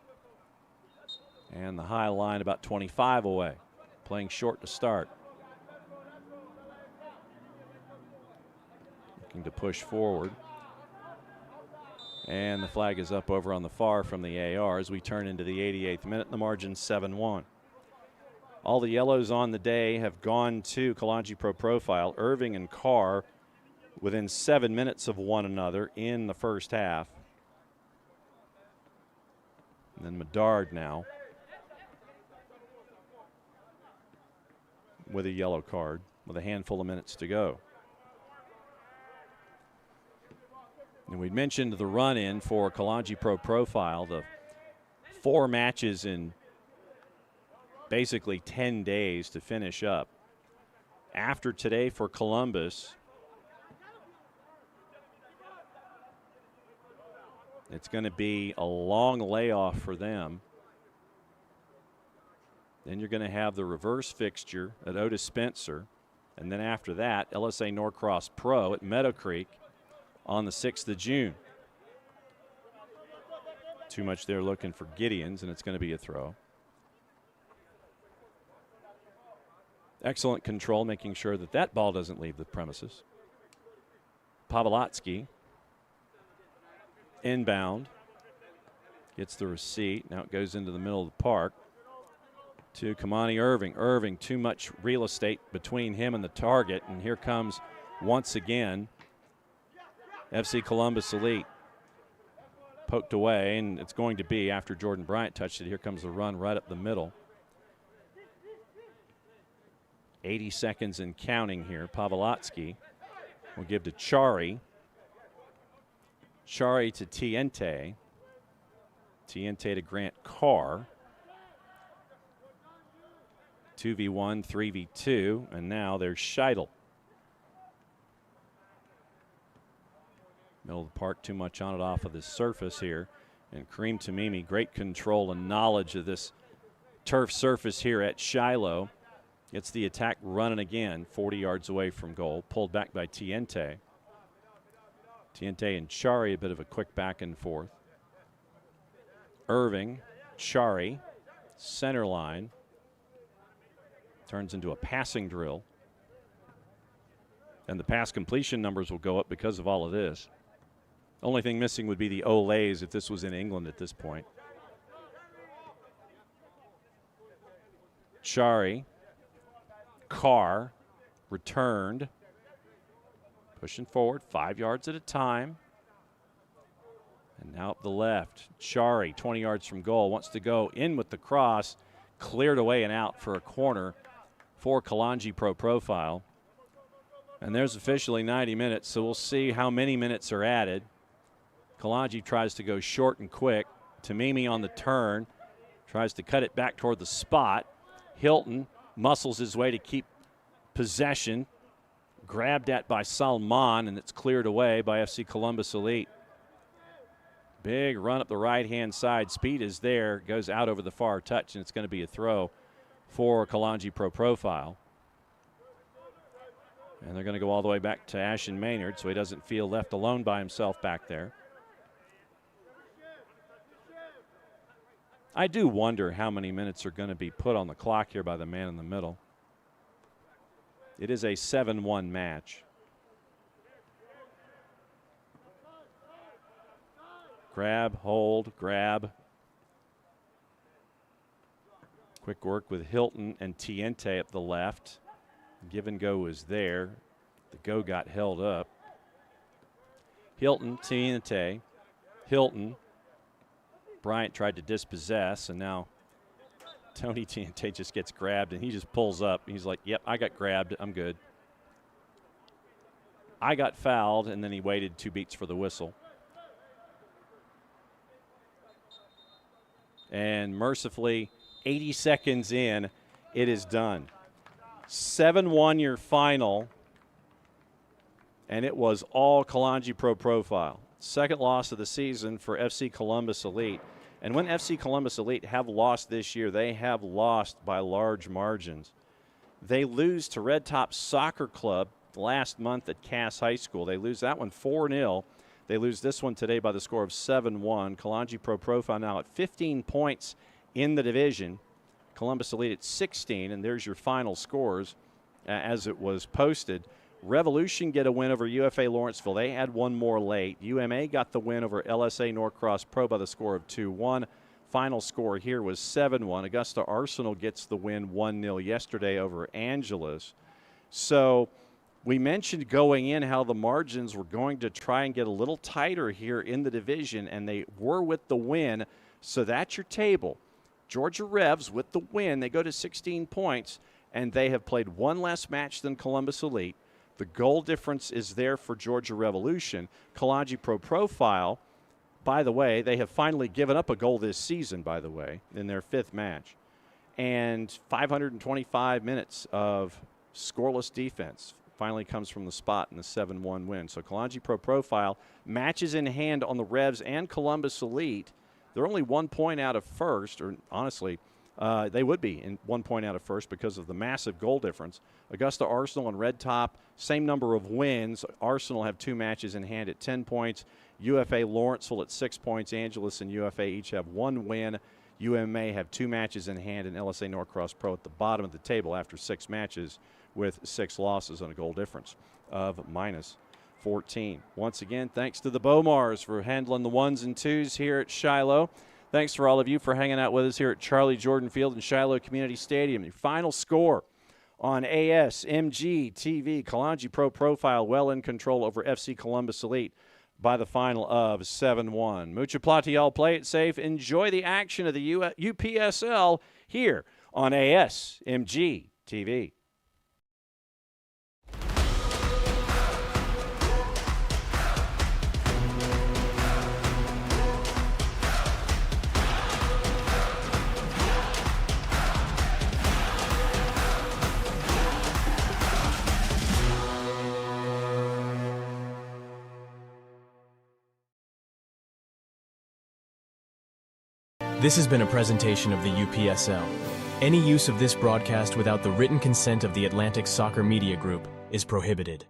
and the high line about 25 away, playing short to start. Looking to push forward. And the flag is up over on the far from the AR as we turn into the 88th minute. The margin 7-1. All the yellows on the day have gone to Kalonji Pro Profile. Irving and Carr within 7 minutes of one another in the first half. And then Medard now with a yellow card with a handful of minutes to go. And we mentioned the run-in for Kalonji Pro Profile, the 4 matches in basically 10 days to finish up. After today for Columbus, it's going to be a long layoff for them. Then you're going to have the reverse fixture at Otis Spencer. And then after that, LSA Norcross Pro at Meadow Creek on the 6th of June. Too much there looking for Gideons, and it's going to be a throw. Excellent control, making sure that that ball doesn't leave the premises. Pavlotsky. Inbound. Gets the receipt. Now it goes into the middle of the park to Kamani Irving. Irving, too much real estate between him and the target. And here comes, once again, FC Columbus Elite. Poked away, and it's going to be, after Jordan Bryant touched it, here comes the run right up the middle. 80 seconds and counting here. Pavlotsky will give to Chari. Shari to Tiente. Tiente to Grant Carr. 2v1, 3v2, and now there's Scheidel. Middle of the park, too much on it off of the surface here. And Kareem Tamimi, great control and knowledge of this turf surface here at Shiloh. Gets the attack running again, 40 yards away from goal. Pulled back by Tiente. Tiente and Chari, a bit of a quick back and forth. Irving, Chari, center line. Turns into a passing drill. And the pass completion numbers will go up because of all of this. Only thing missing would be the Olays if this was in England at this point. Chari, Carr, returned. Pushing forward, 5 yards at a time. And now up the left, Chari, 20 yards from goal, wants to go in with the cross. Cleared away and out for a corner for Kalonji Pro Profile. And there's officially 90 minutes, so we'll see how many minutes are added. Kalonji tries to go short and quick. Tamimi on the turn, tries to cut it back toward the spot. Hilton muscles his way to keep possession. Grabbed at by Salman, and it's cleared away by FC Columbus Elite. Big run up the right-hand side. Speed is there. Goes out over the far touch, and it's going to be a throw for Kalonji Pro Profile. And they're going to go all the way back to Ashton Maynard so he doesn't feel left alone by himself back there. I do wonder how many minutes are going to be put on the clock here by the man in the middle. It is a 7-1 match. Grab, hold, grab. Quick work with Hilton and Tiente up the left. Give and go was there. The go got held up. Hilton, Tiente, Hilton. Bryant tried to dispossess, and now Tony Tiente just gets grabbed, and he just pulls up. He's like, yep, I got grabbed. I'm good. I got fouled, and then he waited 2 beats for the whistle. And mercifully, 80 seconds in, it is done. 7-1 your final, and it was all Kalonji Pro Profile. Second loss of the season for FC Columbus Elite. And when FC Columbus Elite have lost this year, they have lost by large margins. They lose to Red Top Soccer Club last month at Cass High School. They lose that one 4-0. They lose this one today by the score of 7-1. Kalonji Pro Profile now at 15 points in the division. Columbus Elite at 16, and there's your final scores as it was posted. Revolution get a win over UFA Lawrenceville. They had one more late. UMA got the win over LSA Norcross Pro by the score of 2-1. Final score here was 7-1. Augusta Arsenal gets the win 1-0 yesterday over Angeles. So we mentioned going in how the margins were going to try and get a little tighter here in the division, and they were with the win. So that's your table. Georgia Revs with the win. They go to 16 points, and they have played one less match than Columbus Elite. The goal difference is there for Georgia Revolution. Kalonji Pro Profile, by the way, they have finally given up a goal this season, by the way, in their 5th match. And 525 minutes of scoreless defense finally comes from the spot in the 7-1 win. So Kalonji Pro Profile matches in hand on the Revs and Columbus Elite. They're only 1 point out of first, or honestly, they would be in 1 point out of first because of the massive goal difference. Augusta Arsenal and Red Top, same number of wins. Arsenal have 2 matches in hand at 10 points. UFA Lawrenceville at 6 points. Angeles and UFA each have 1 win. UMA have 2 matches in hand, and LSA Norcross Pro at the bottom of the table after 6 matches with 6 losses and a goal difference of -14. Once again, thanks to the Bomars for handling the 1s and 2s here at Shiloh. Thanks for all of you for hanging out with us here at Charlie Jordan Field and Shiloh Community Stadium. Your final score on ASMG TV. Kalonji Pro Profile well in control over FC Columbus Elite by the final of 7-1. Mucha plata, y'all. Play it safe. Enjoy the action of the UPSL here on ASMG TV. This has been a presentation of the UPSL. Any use of this broadcast without the written consent of the Atlantic Soccer Media Group is prohibited.